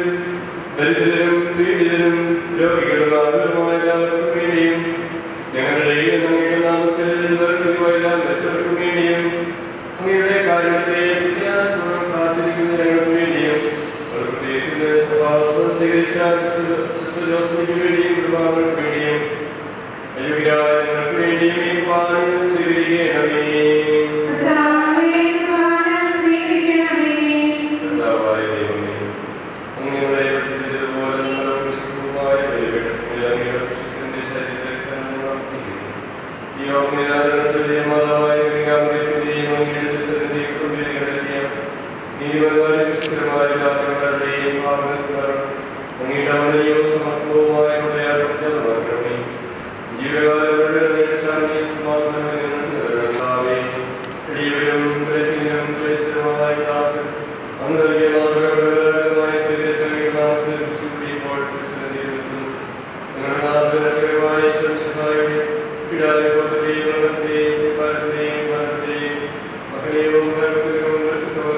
ദരിദ്രരും പീഡിതരും രോഗികളും ആകുലമായ എല്ലാവർക്കും വേണ്ടിയും ഞങ്ങളുടെ അങ്ങയുടെ നാമത്തിൽ എല്ലാം വെച്ചവർക്കും വേണ്ടിയും അങ്ങയുടെ കാരണത്തെ പ്രത്യാശം കാത്തിരിക്കുന്ന ഞങ്ങൾക്ക് വേണ്ടിയും പ്രത്യേകിച്ച് സ്വഭാവം സ്വീകരിച്ച ജോസഫിന് വേണ്ടിയും കുടുംബാംഗങ്ങൾക്ക് വേണ്ടിയും അയോഗ്യരായ ഞങ്ങൾക്ക് വേണ്ടിയും ഈ കുർബാന സ്വീകരിക്കണമേ. കർത്താവായ ദൈവമേ, അങ്ങയുടെ പഠിപ്പിച്ചതുപോലെ നിങ്ങളും വിശുദ്ധവുമായ അങ്ങയുടെ വിശുദ്ധന്റെ ശരീരത്തിൽ പ്രവർത്തിക്കുന്നു. ഈ ഓർമ്മയിലാകട്ടെ മാതാവായ അങ്ങയുടെ സന്നിധിയിൽ സംഭരിക്കപ്പെടുത്തിയ നീതിപരമായ വിശുദ്ധമായ എല്ലാവരുടെയും പാപസ്മരണം അങ്ങയുടെ അമലീയവും സമത്വവുമായ ഹൃദയാസംജാതമാക്കണമേ. ജീവിതകാലങ്ങളുടെ ശാന്തിയും സമാധാനവും എളിയവരും ബലഹീനരും ക്ലേശിതരുമായ ദാസൻ അങ്ങ് നൽകിയ മാതൃകമായി സ്വീകരിച്ച നാമത്തിൽ ഇപ്പോൾ സന്നിധിയിൽ നിൽക്കുന്നു. ഞങ്ങളുടെ നാമത്തിൽ രക്ഷകമായ ഈശ്വരനായുടെ പിതാവിനെയും പുത്രനെയും പരിശുദ്ധാത്മാവിനെയും മഹനീയവും കരുത്തലും പരിശുദ്ധവും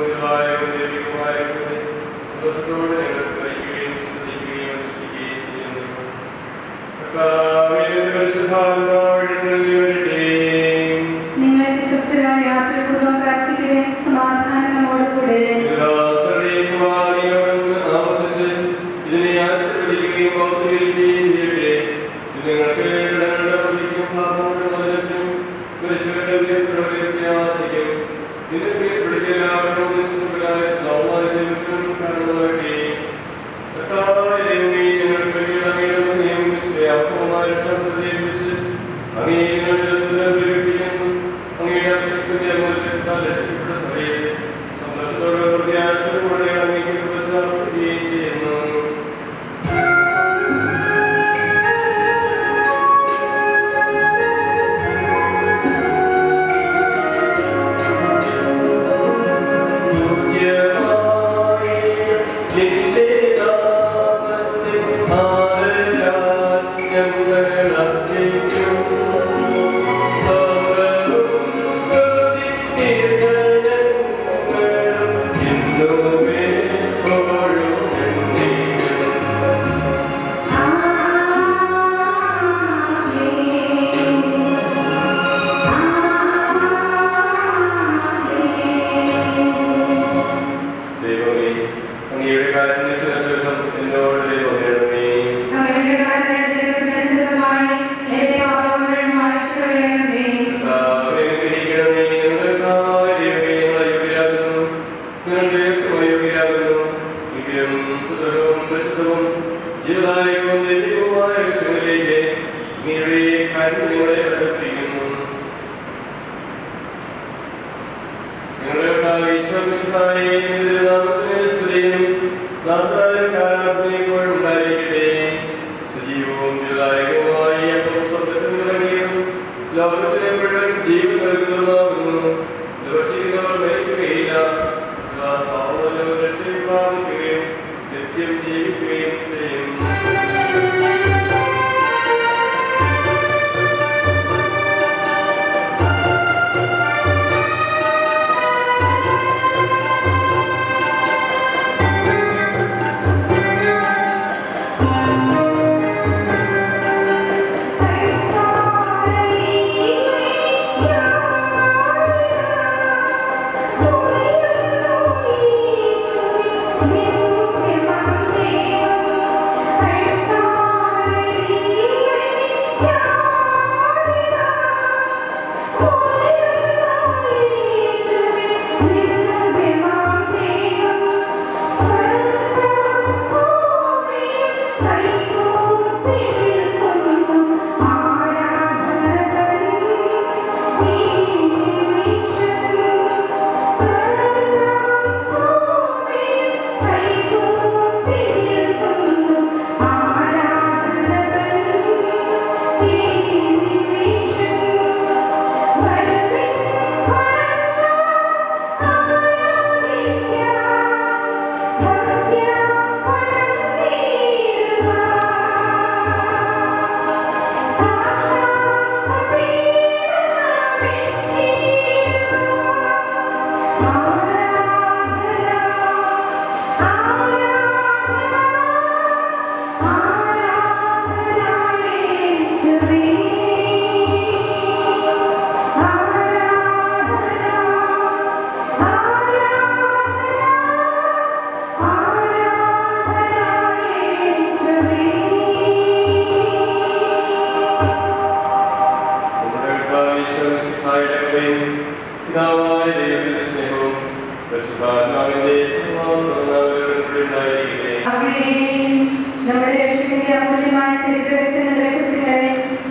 നമ്മുടെ രക്ഷകന്റെ അമൂല്യമായ ശരീരത്തിന്റെ രഹസ്യങ്ങളെ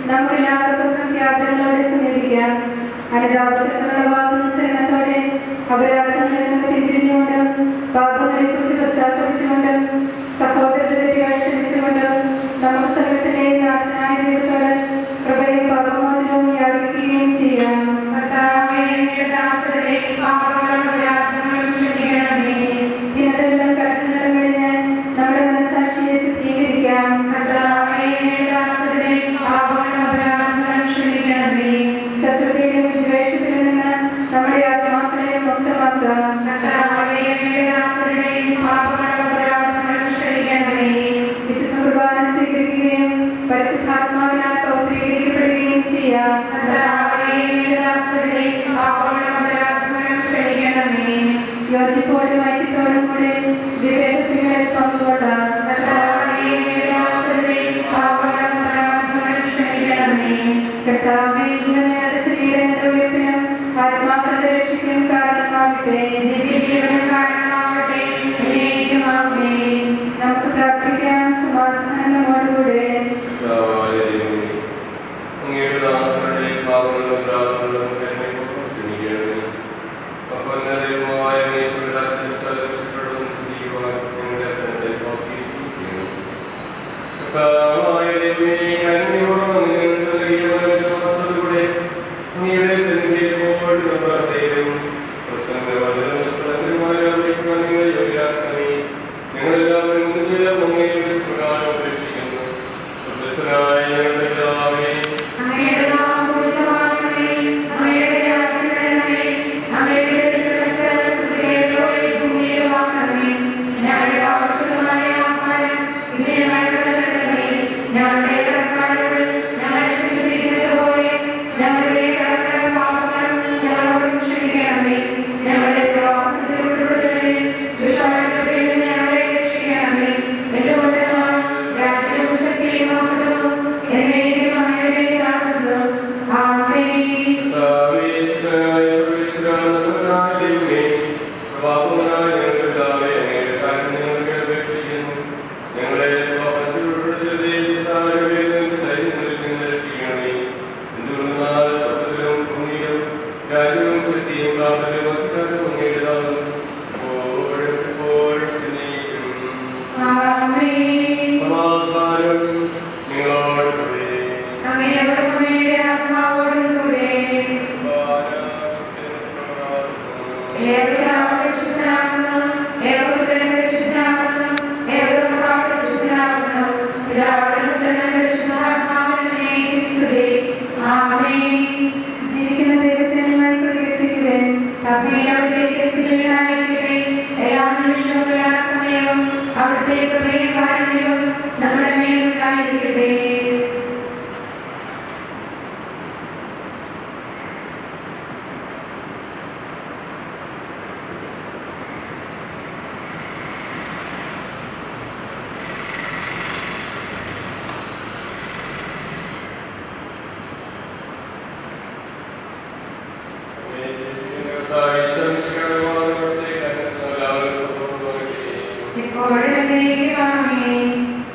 നമുക്കെല്ലാവർക്കും പ്രഖ്യാപനങ്ങളോടെ സമീപിക്കാം. അനുതാപത്തിനുള്ള വാദം ശരണത്തോടെ അപരാധങ്ങളിൽ നിന്ന് പിന്തിരിഞ്ഞുകൊണ്ട് പാപങ്ങളെ കുറിച്ച് പശ്ചാത്തപിച്ചുകൊണ്ട് സഹോദരന്റെ തെറ്റുകൾ ക്ഷമിച്ചുകൊണ്ട് നമുക്ക് സകലത്തിന്റെ നാഥനായ ദൈവത്തോട് കൃപയും പാപമോചനവും യാചിക്കുകയും ചെയ്യാം. ഭിന്നതകളും കലഹങ്ങളും വെടിഞ്ഞ് നമ്മുടെ മനസ്സാക്ഷിയെ ശുദ്ധീകരിക്കാം. ശത്രുതയിലും വിദ്വേഷത്തിലും നിന്ന് നമ്മുടെ ആത്മാക്കളെ മുക്തമാക്കാം. വിശുദ്ധ കുർബാന സ്വീകരിക്കുകയും പരിശുദ്ധാത്മാവിനാൽ പൗത്രീകരിക്കപ്പെടുകയും ചെയ്യാം. യോജിപ്പോടും ഐക്യത്തോടും കൂടെ ദിവ്യരഹസ്യങ്ങളെ പങ്കുകൊള്ളാം. കർത്താവേ, ഞങ്ങളുടെ ശരീരങ്ങളുടെ ഉയർപ്പിനും ആത്മാക്കളുടെ രക്ഷയ്ക്കും കാരണമാകട്ടെ. നമുക്ക് പ്രാർത്ഥിക്കാം. സമാധാനം നമ്മോടുകൂടെ. അവിടുത്തെ പ്രമേയകാരുണ്യവും നമ്മുടെ മേലുണ്ടായിരിക്കട്ടെ.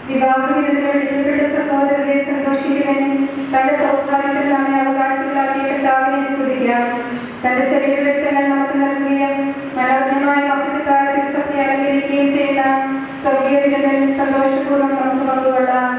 വിവാഹവിരുദ്ധപ്പെട്ട സഹോദരരെ സന്തോഷിക്കുവാൻ തന്റെ സൗഭാഗ്യത്തിൽ നമ്മെ അവകാശികളാക്കിയ കർത്താവിനെ സ്തുതിക്കാം. തന്റെ ശരീരത്തിൽ നമുക്ക് നൽകുകയും മനോഹരമായ മഹത്വത്താഴത്തിൽ സഭയെ അലങ്കരിക്കുകയും ചെയ്യുന്ന സ്വർഗീയ വിരുന്നിൽ സന്തോഷപൂർവ്വം നമുക്ക് പങ്കുകൊള്ളാം.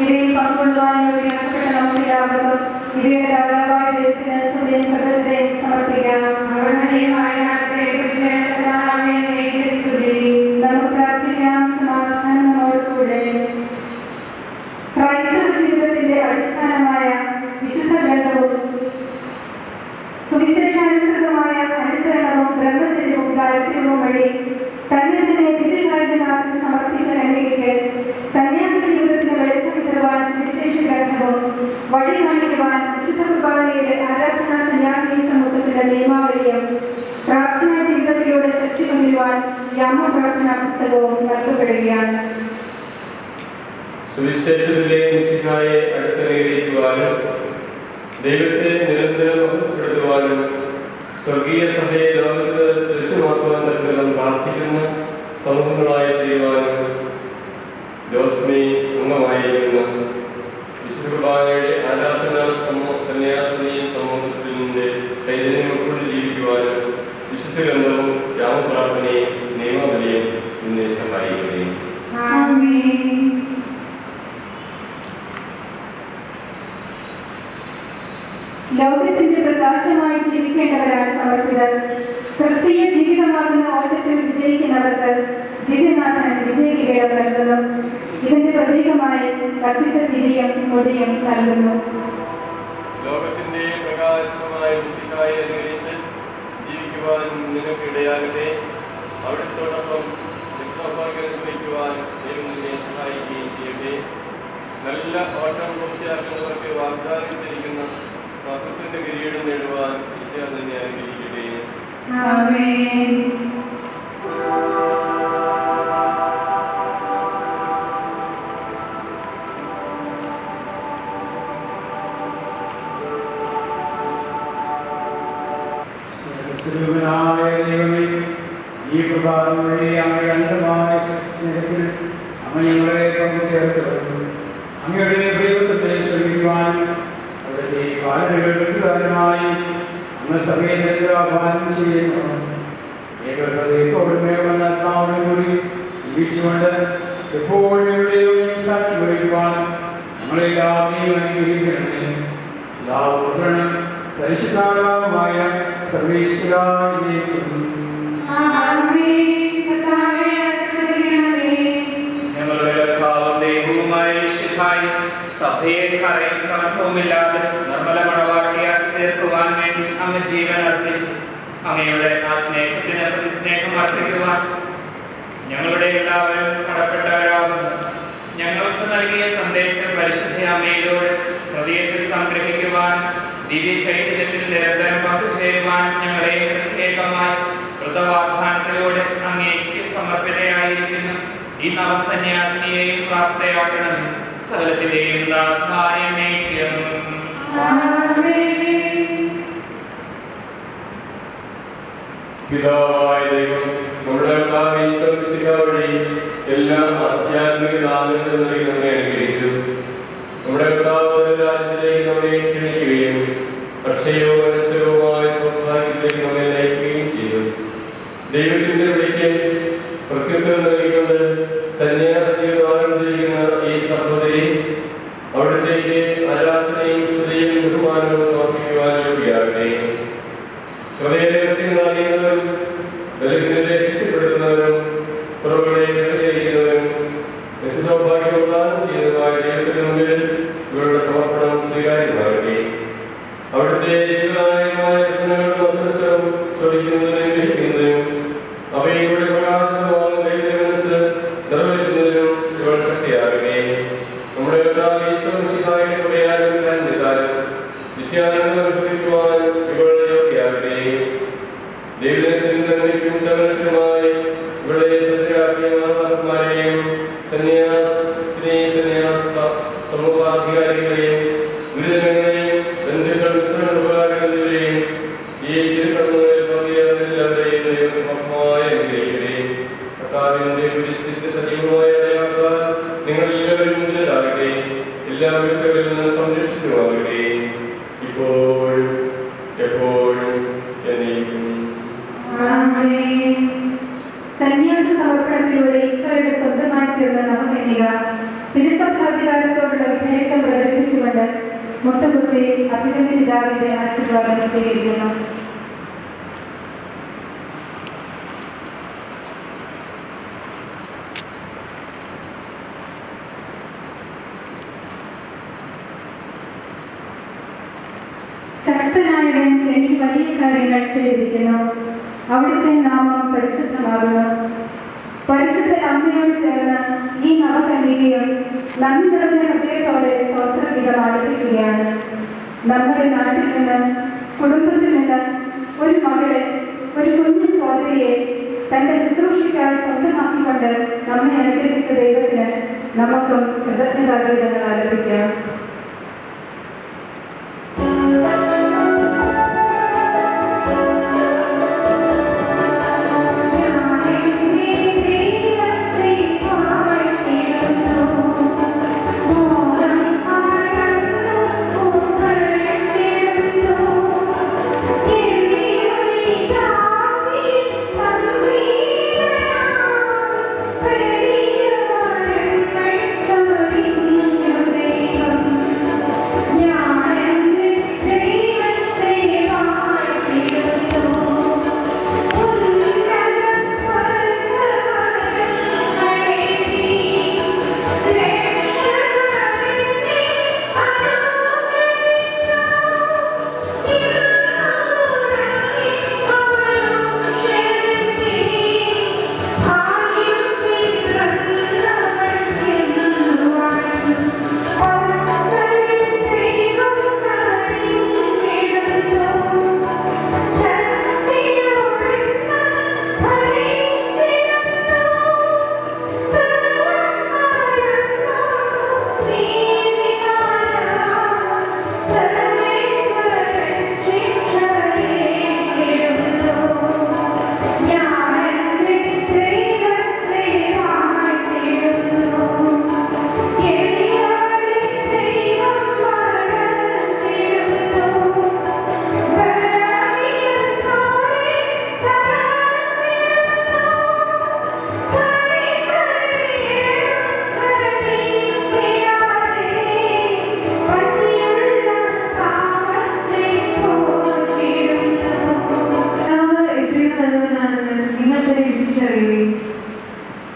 ഇവയിൽ പങ്കുകൊള്ളുവാൻ നമുക്കെല്ലാവർക്കും ഇവയുടെ ധാരാളമായ ദൈവത്തിന് സ്തുതിയും കൃതജ്ഞതയും സമർപ്പിക്കാം. നമുക്ക് പ്രാർത്ഥിക്കാം. സമാധാനം നമ്മോടുകൂടെ. ക്രൈസ്തവ ജീവിതത്തിന്റെ അടിസ്ഥാനമായ വിശുദ്ധ ഗ്രന്ഥവും സുവിശേഷാനുസൃതമായ അനുസരണവും ബ്രഹ്മചര്യവും ദാരിദ്ര്യവും വഴി തന്നെ തന്നെ ദിവ്യകാരുണ്യനാഥന് സമർപ്പിച്ച കന്യകയ്ക്ക് സന്യാസ ജീവിതത്തിന് വെളിച്ചം വിതറുവാൻ സുവിശേഷ ഗ്രന്ഥവും വഴി കാണിക്കുവാൻ വിശുദ്ധ കുർബാനയുടെ ആരാധനാ സന്യാസിനി സമൂഹത്തിന്റെ നിയമാവലിയും പ്രാർത്ഥനാ ജീവിതത്തിലൂടെ ശക്തി പങ്കിടുവാൻ യാമപ്രാർത്ഥനാ പുസ്തകവും നൽകപ്പെടുകയാണ്. സുവിശേഷത്തിലെ മിശിഹായെ അടുത്തനുഗ്രഹിക്കുവാനും ദൈവത്തെ നിരന്തരം മഹത്വപ്പെടുത്തുവാനും സ്വർഗീയ സഭയെ ലോകത്ത് ദൃശ്യമാക്കുവാൻ തൽക്കാലം പ്രാർത്ഥിക്കുന്ന സമൂഹങ്ങളായി തീരുവാനും ജോസ്മി അംഗമായിരിക്കുന്ന വിശുദ്ധ കുർബാനയുടെ ആരാധനാ സന്യാസിനി സമൂഹത്തിന്റെ ചൈതന്യം ഉൾക്കൊണ്ട് ജീവിക്കുവാനും വിശുദ്ധ ഗ്രന്ഥവും രാമപ്രാർത്ഥനയും നിയമാവലിയും എന്നെ സഹായിക്കണേ. ലോകത്തിന്റെ പ്രകാശമായി ജീവിക്കേണ്ടവരാണ് സമർപ്പിതർ. ക്രിസ്തീയ ജീവിതമാകുന്ന ഓട്ടത്തിൽ വിജയിക്കുന്നവർക്ക് ദിവ്യനാഥൻ വിജയകിരീടം നൽകുന്നു. ഇതിന്റെ പ്രതീകമായി കത്തിച്ച തിരിയും മുടിയും നൽകുന്നു. ലോകത്തിന്റെ പ്രകാശമായ മിശിഹായെ അനുകരിച്ച് ജീവിക്കുവാൻ നിനക്കിടയാകട്ടെ. അവിടത്തോടൊപ്പം വയ്ക്കുവാൻ ദൈവം നിന്നെ സഹായിക്കുകയും ചെയ്യട്ടെ. നല്ല ഓട്ടം പൂർത്തിയാക്കുന്നവർക്ക് വാഗ്ദാനം ചെയ്തിരിക്കുന്ന മഹത്വത്തിന്റെ കിരീടം നേടുവാൻ ഈശോ തന്നെ അനുഗ്രഹിക്കട്ടെ. ആമേൻ. ദൈവമേ, ഈ പ്രഭാതം വഴി അങ്ങയുടെ അനന്തമായ സ്നേഹത്തിൽ അങ്ങ് ഞങ്ങളെ പങ്കുചേർത്ത് അങ്ങയുടെ ദൈവത്തെ ശ്രമിക്കുവാനും അവിടുത്തെ കാലഘട്ടകാലമായി അങ്ങ് സഭയെ ആഹ്വാനം ചെയ്യുന്നു. ഏകഹൃദയത്തോടും ഏകമനത്താവോടും കൂടി ജീവിച്ചുകൊണ്ട് എപ്പോഴും എവിടെയും സാക്ഷി വഹിക്കുവാൻ നമ്മളെല്ലാവരെയും അനുഗ്രഹിക്കണമേ. പുത്രനും പരിശുദ്ധാത്മാവുമായ സർവേശ്വരായിരിക്കും. ഞങ്ങളുടെ കർത്താവും ദൈവവുമായ വിശുദ്ധായി സഭയെ കറയും കണക്കവുമില്ലാതെ നിർമ്മല മണവാട്ടിയാക്കി തീർക്കുവാൻ വേണ്ടി അങ്ങ് ജീവൻ അർപ്പിച്ചു. അങ്ങയുടെ ആ സ്നേഹത്തിന് പ്രതിസ്നേഹം അർപ്പിക്കുവാൻ ഞങ്ങളുടെ എല്ലാവരും കടപ്പെട്ടവരാകുന്നു. ഞങ്ങൾക്ക് നൽകിയ സന്ദേശം പരിശുദ്ധ അമ്മയിലൂടെ ഹൃദയത്തിൽ സംഗ്രഹിക്കുവാൻ ദിവ്യ ചൈതന്യത്തിൽ നിരന്തരം പങ്കുചേരുവാൻ ഞങ്ങളെ പ്രത്യേകമായി വൃതവാഗ്ദാനത്തിലൂടെ അങ്ങേക്ക് സമർപ്പിതയായിരിക്കുന്ന ഈ നവസന്യാസിനിയെയും പ്രാപ്തയാക്കണമേ. സകലത്തിന്റെയും നാഥായനേക്കും. പിതാവായ ദൈവം നമ്മുടെ വഴി എല്ലാ ആധ്യാത്മിക ദാനങ്ങളും നൽകി നമ്മെ അനുഗ്രഹിച്ചു. നമ്മുടെ രാജ്യത്തിലേക്ക് നമ്മെ ക്ഷണിക്കുകയും അക്ഷയവും അനശ്വരവുമായ സൗഭാഗ്യത്തിലേക്ക് നമ്മെ നയിക്കുകയും ചെയ്തു. ദൈവത്തിന്റെ വിളിക്ക് പ്രത്യുത്തരം നൽകിക്കൊണ്ട് സന്യാസിയാരം ചെയ്യുന്ന ഈ സഹോദരി അവിടത്തേക്ക് ആരാധനയും സ്തുതിയും ബഹുമാനവും സമർപ്പിക്കുവാൻ യോഗ്യരാകട്ടെ. ഹൃദയരഹസ്യങ്ങൾ അറിയുന്നവരും ബലഹീനരെ ശക്തിപ്പെടുത്തുന്നവരും കുറവുകളെ പരിഹരിക്കുന്നവരും നിത്യസൗഭാഗ്യം പ്രദാനം ചെയ്യുന്നതുമായ ദൈവത്തിന് മുമ്പിൽ ഇവരുടെ സമർപ്പണം സ്വീകാര്യമാകട്ടെ. അവിടുത്തെ ജീവനായകമായ രത്നങ്ങളുടെ മധുരസ്വരം ശ്രവിക്കുന്നതിനും ഗ്രഹിക്കുന്നതിനും അവയിലൂടെ പ്രകാശമാകുന്ന ദൈവ മനസ്സ് നിറവേറ്റുന്നതിനും ഇവൾ ശക്തിയാകട്ടെ. നമ്മുടെ നിത്യാനന്ദം അനുഭവിക്കുവാൻ ഇവൾ യോഗ്യയാകട്ടെ. ദൈവത്തിനും സകലത്തിനുമായി ഇവിടെ സത്യരാക്കിയ മാതാക്കന്മാരെയും സന്യാസ സമൂഹാധികാരികളെയും ഗുരുജനങ്ങളെയും ബന്ധുക്കൾ മിത്രങ്ങളുപകാരികളെയും ഈ തിരുക്കടങ്ങളിൽ പങ്കുചേർന്നെല്ലാവരെയും ദൈവസമമായ അനുഗ്രഹിക്കട്ടെ. കർത്താവിന്റെ കുരിശിന്റെ സജീവമായ അടയാളത്താൽ നിങ്ങൾ എല്ലാവരും മുതലാകട്ടെ. എല്ലാ വിധങ്ങളിൽ നിന്ന് സംരക്ഷിക്കുവാകട്ടെ. ഇപ്പോഴും എപ്പോഴും എന്നേക്കും. സന്യാസ സമർപ്പണത്തിലൂടെ ഈശോയുടെ സ്വന്തമായി തീർന്ന നവകന്യക തിരുസഭാധികാരത്തോടുള്ള വിധേയത്വം പ്രകടിപ്പിച്ചുകൊണ്ട് മുട്ടുകുത്തി അഭിനന്ദ പിതാവിന്റെ ആശീർവാദം സ്വീകരിക്കുന്നു. ശക്തനായവൻ എനിക്ക് വലിയ കാര്യങ്ങൾ ചെയ്തിരിക്കുന്നു. അവിടുത്തെ നാമം പരിശുദ്ധമാകുന്നു. പരിശുദ്ധ അമ്മയോട് ചേർന്ന് ഈ നവകന്യകയും നന്ദി നിറഞ്ഞ ഹൃദയത്തോടെ സ്തോത്രഗീതം ആലപിക്കുകയാണ്. നമ്മുടെ നാട്ടിൽ നിന്ന്, കുടുംബത്തിൽ നിന്ന് ഒരു മകളെ, ഒരു കുഞ്ഞു സഹോദരിയെ തന്റെ ശുശ്രൂഷയ്ക്കായി സ്വന്തമാക്കിക്കൊണ്ട് നമ്മെ അനുഗ്രഹിച്ച ദൈവത്തിന് നമുക്കും കൃതജ്ഞതാഗീതങ്ങൾ ആലപിക്കാം. Thank you.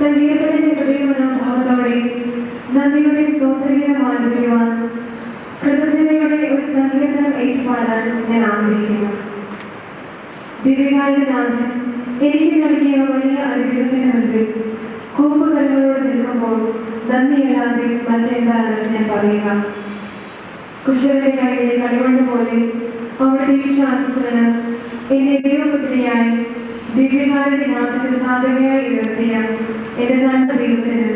സംഗീതത്തിന്റെ ഹൃദയ മനോഭാവത്തോടെ നന്ദിയുടെ സ്തോത്രഗീതം ആലപിക്കുവാൻ കൃതജ്ഞതയുടെ ഒരു സങ്കീർത്തനം ഏറ്റുപാടാൻ ഞാൻ ആഗ്രഹിക്കുന്നു. ദിവ്യകാരുണ്യനാഥൻ എനിക്ക് നൽകിയ വലിയ അനുഗ്രഹത്തിന് മുൻപിൽ കൂമ്പുകരങ്ങളോട് നിൽക്കുമ്പോൾ നന്ദിയല്ലാതെ മറ്റെന്താണ് ഞാൻ പറയുക? കുശവന്റെ കയ്യിലെ കളിമണ്ണ് പോലെ അവിടുത്തെ ശാസ്ത്രനം എന്നെ ദൈവപുത്രിയായി ദിവ്യകാരുണ്യനാഥന്റെ സാധകയായി ഉയർത്തിയ എന്റെ നല്ല ദൈവത്തിന്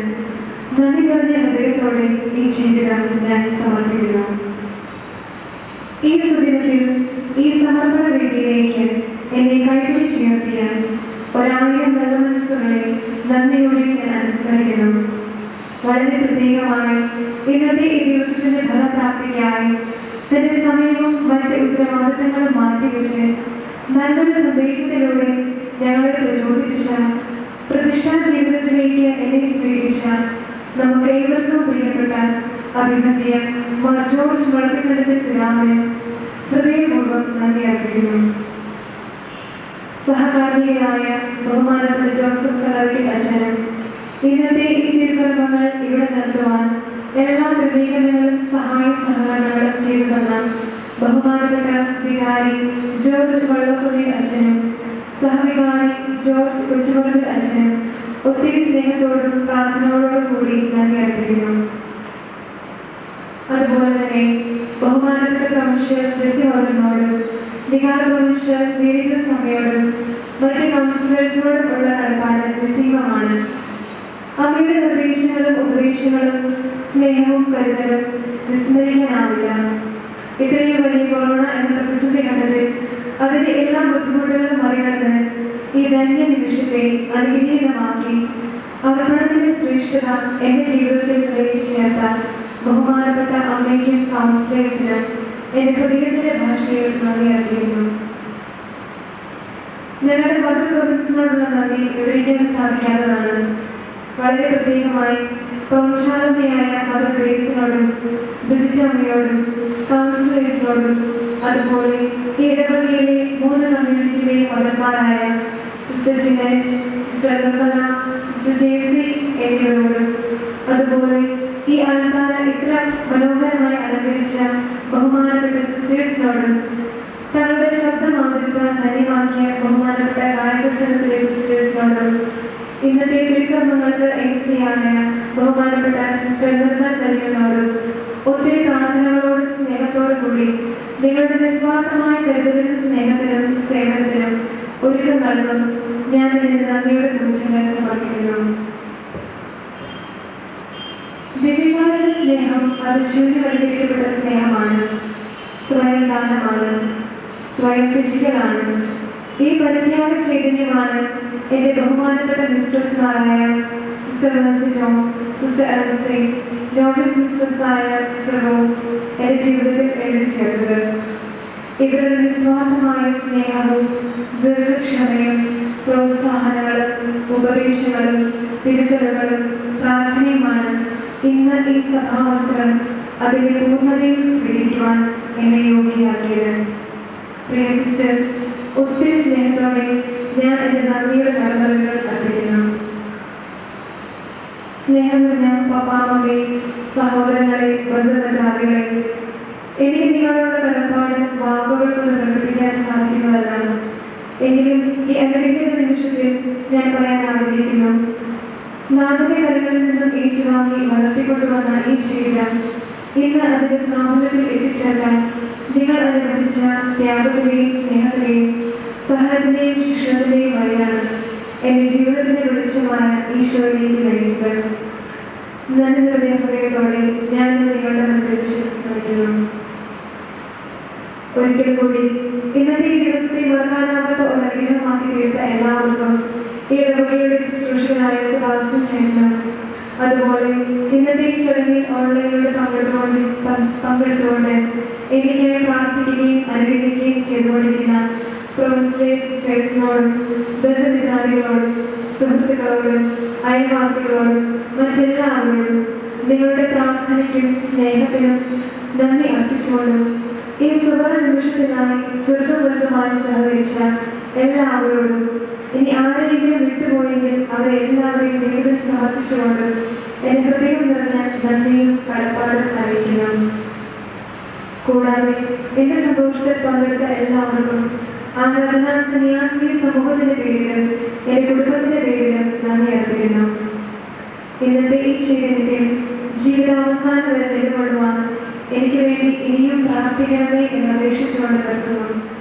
നന്ദി നിറഞ്ഞ ഹൃദയത്തോടെ ഈ ജീവിതം ഞാൻ സമർപ്പിക്കുന്നു. ഈ സുദിനത്തിൽ ഈ സമർപ്പണ വേദിയിലേക്ക് എന്നെ കൈപിടിച്ചുയർത്തിയ 1000 നല്ല മനസ്സുകളെ നന്ദിയോടെ ഞാൻ അനുസ്മരിക്കുന്നു. വളരെ പ്രത്യേകമായി ഇന്നത്തെ ഈ ദിവസത്തിന്റെ ഫലപ്രാപ്തിക്കായി തന്റെ സമയവും മറ്റ് ഉത്തരവാദിത്തങ്ങളും മാറ്റിവെച്ച് നല്ലൊരു സന്ദേശത്തിലൂടെ ഞങ്ങളെ പ്രചോദിപ്പിച്ച പ്രതിഷ്ഠാ ജീവിതത്തിലേക്ക് എന്നെ സ്വീകരിച്ച നമുക്ക് ഏവർക്കും പ്രിയപ്പെട്ട അഭിമന്യ മാർ ജോർജ് വളർത്തിക്കണ്ടത്തിൽ പിതാവിന് ഹൃദയപൂർവ്വം നന്ദി അർപ്പിക്കുന്നു. സഹകാർമ്മികനായ ബഹുമാനപ്പെട്ട ജോസഫ് കളറിക്കൽ അച്ഛനും ഇന്നത്തെ ഈ തിരുക്കർമ്മങ്ങൾ ഇവിടെ നടത്തുവാൻ എല്ലാ ക്രമീകരണങ്ങളും സഹായ സഹകരണങ്ങളും ചെയ്തു തന്ന ബഹുമാനപ്പെട്ട വികാരി ജോർജ് വള്ളക്കുന്നിൽ അച്ഛനും സഹവികാരി ജോർജ് കൊച്ചുപറമ്പിൽ അച്ഛനും ഒത്തിരി സ്നേഹത്തോടും പ്രാർത്ഥനയോടും കൂടി നന്ദി അർപ്പിക്കുന്നു. അതുപോലെ തന്നെ ബഹുമാനപ്പെട്ട പ്രൊഫസർ ജെസി ഓർഡിനോടും വികാര പ്രൊഫസർ വീരേന്ദ്ര സ്വാമിയോടും മറ്റ് കൗൺസിലേഴ്സിനോടും ഉള്ള കടപ്പാട് നിസ്സീമമാണ്. അവയുടെ നിർദ്ദേശങ്ങളും ഉപദേശങ്ങളും സ്നേഹവും കരുതലും വിസ്മരിക്കാനാവില്ല. ഇത്രയും വലിയ കൊറോണ എന്ന പ്രതിസന്ധി ഘട്ടത്തിൽ അതിന്റെ എല്ലാ ബുദ്ധിമുട്ടുകളും മറികടന്ന് ഈ ധന്യ നിമിഷത്തെ അനുഗ്രഹീതമാക്കി അർപ്പണത്തിന്റെ ശ്രേഷ്ഠത എന്റെ ജീവിതത്തിൽ തെളിയിച്ചു ചേർത്ത ബഹുമാനപ്പെട്ട അമ്മയ്ക്കും കൗൺസിലേഴ്സിനും എന്റെ ഹൃദയത്തിന്റെ ഭാഷയിൽ നന്ദി അർപ്പിക്കുന്നു. ഞങ്ങളുടെ മദർ പ്രൊവിൻസിനോടുള്ള നന്ദി വിവരിക്കാൻ സാധിക്കാത്തതാണ്. വളരെ പ്രത്യേകമായി പ്രൗഢശാലതയായ മദർ ഗ്രേസിനോടും ബ്രിജിറ്റ് അമ്മയോടും കൗൺസിലേഴ്സിനോടും അതുപോലെ ഈ ഇടവകയിലെ 3 കമ്മ്യൂണിറ്റിയിലെ മദർമാരായ സിസ്റ്റർ ജിനറ്റ്, സിസ്റ്റർ നിർമ്മല, സിസ്റ്റർ ജേസി എന്നിവരോടും അതുപോലെ ഈ ആൾക്കാര ഇത്ര മനോഹരമായി അലങ്കരിച്ച ബഹുമാനപ്പെട്ട സിസ്റ്റേഴ്സിനോടും തങ്ങളുടെ ശബ്ദമാതൃക ധന്യമാക്കിയ ബഹുമാനപ്പെട്ട ഗായക സംഘത്തിലെ സിസ്റ്റേഴ്സിനോടും ഇന്നത്തെ തിരുക്കർമ്മങ്ങൾക്ക് എംസിയായ ബഹുമാനപ്പെട്ട സിസ്റ്റർ നിർമ്മൽ കല്യാണോടും ഒത്തിരി പ്രാർത്ഥനകളോടും സ്നേഹത്തോടും കൂടി നിങ്ങളുടെ നിസ്വാർത്ഥമായ കരുതലിനും സ്നേഹത്തിനും സേവനത്തിനും ഒരുക്കം നൽകും ഞാൻ ഇതിന് നന്ദിയുടെ കുറിച്ചുകൾ സമർപ്പിക്കുന്നു. ദിവ്യകാരുടെ സ്നേഹം അത് ശൂന്യവൽക്കരിക്കപ്പെട്ട സ്നേഹമാണ്, സ്വയം ദാനമാണ്, സ്വയം ത്യജിക്കലാണ്. ഈ പരിത്യാഗ ചൈതന്യമാണ് എന്റെ ബഹുമാനപ്പെട്ട മിസ്ട്രസ്മാരായ സിസ്റ്റർ നസിറ്റോ, സിസ്റ്റർ അലസെ, നോവിസ് മിസ്ട്രസ്സായ സിസ്റ്റർ റോസ് എന്റെ ജീവിതത്തിൽ എഴുതി ചേർത്തത്. ഇവരുടെ നിസ്വാർത്ഥമായ സ്നേഹവും ദീർഘക്ഷമയും പ്രോത്സാഹനങ്ങളും ഉപദേശങ്ങളും തിരുത്തലുകളും പ്രാർത്ഥനയുമാണ് ഇന്ന് ഈ സഭാവസ്ത്രം അതിന്റെ പൂർണ്ണതയിൽ സ്വീകരിക്കുവാൻ എന്നെ യോഗ്യയാക്കിയത്. പ്രിയ സിസ്റ്റേഴ്സ്, ഒത്തിരി സ്നേഹത്തോടെ ഞാൻ എൻ്റെ നന്ദിയുടെ കർമ്മങ്ങൾ അർപ്പിക്കുന്നു. സ്നേഹം നിറഞ്ഞ പപ്പാമമ്മേ, സഹോദരങ്ങളെ, ബന്ധുമിത്രാദികളെ, എനിക്ക് നിങ്ങളോട് കടപ്പാട് വാക്കുകൾ കൊണ്ട് പ്രകടിപ്പിക്കാൻ സാധിക്കുന്നതല്ല. എങ്കിലും ഈ അനുഗ്രഹീത നിമിഷത്തിൽ ഞാൻ പറയാൻ ആഗ്രഹിക്കുന്നു. നാടിന്റെ കരങ്ങളിൽ നിന്നും ഏറ്റുവാങ്ങി വളർത്തിക്കൊണ്ടുവന്ന ഈ ജീവിതം ഇന്ന് അതിന്റെ സാമൂഹ്യത്തിൽ എത്തിച്ചേർക്കാൻ നിങ്ങൾ അനുഭവിച്ച ത്യാഗത്തിന്റെയും സ്നേഹത്തിന്റെയും സഹനത്തിന്റെയും ശിക്ഷണത്തിന്റെയും വഴിയാണ് എന്റെ ജീവിതത്തിന്റെ വെളിച്ചമായ ഈശോയിലേക്ക് നയിച്ചത്. നന്ദി നിറഞ്ഞ ഹൃദയത്തോടെ ഞാൻ നിങ്ങളുടെ മുൻപിൽ വിശ്വസിക്കുന്നു. ഒരിക്കൽ കൂടി ഇന്നത്തെ ഈ ദിവസത്തെ മറക്കാനാവാത്ത ഒരു അനുഗ്രഹമാക്കി തീർത്ത എല്ലാവർക്കും ഈ ഇടവകയുടെ ശുശ്രൂഷകനായ സെബാസ്റ്റ്യൻ ചേട്ടനും അതുപോലെ ഇന്നത്തെ ഈ ചടങ്ങിൽ ഓൺലൈനിലൂടെ പങ്കെടുത്തുകൊണ്ട് എനിക്കായി പ്രാർത്ഥിക്കുകയും അനുഗ്രഹിക്കുകയും ചെയ്തുകൊണ്ടിരിക്കുന്ന പ്രൊവിൻസിലെ സിസ്റ്റേഴ്സിനോടും ബന്ധുമിത്രാദികളോടും സുഹൃത്തുക്കളോടും അയൽവാസികളോടും മറ്റെല്ലാവരോടും നിങ്ങളുടെ പ്രാർത്ഥനയ്ക്കും സ്നേഹത്തിനും നന്ദി അർപ്പിച്ചുകൊണ്ടും ഈ സുവർണ നിമിഷത്തിനായി ചെറുതും വലുതുമായി സഹകരിച്ച എല്ലാവരോടും ഇനി ആരെയെങ്കിലും വിട്ടുപോയെങ്കിൽ അവരെ എല്ലാവരെയും ദൈവത്തിൽ സമർപ്പിച്ചുകൊണ്ട് എന്റെ ഹൃദയം നിറഞ്ഞ നന്ദിയും കടപ്പാടും അറിയിക്കണം. കൂടാതെ എന്റെ സന്തോഷത്തിൽ പങ്കെടുത്ത എല്ലാവർക്കും ആരാധനാ സന്യാസിനി സമൂഹത്തിന്റെ പേരിലും എന്റെ കുടുംബത്തിന്റെ പേരിലും നന്ദി അർപ്പിക്കുന്നു. ഇന്നത്തെ ഈ ചൈതന്യത്തിൽ ജീവിതാവസാനം വരെ നിലകൊള്ളുവാൻ എനിക്ക് വേണ്ടി ഇനിയും പ്രാർത്ഥിക്കണമേ എന്ന് അപേക്ഷിച്ചുകൊണ്ട് നിർത്തുന്നു.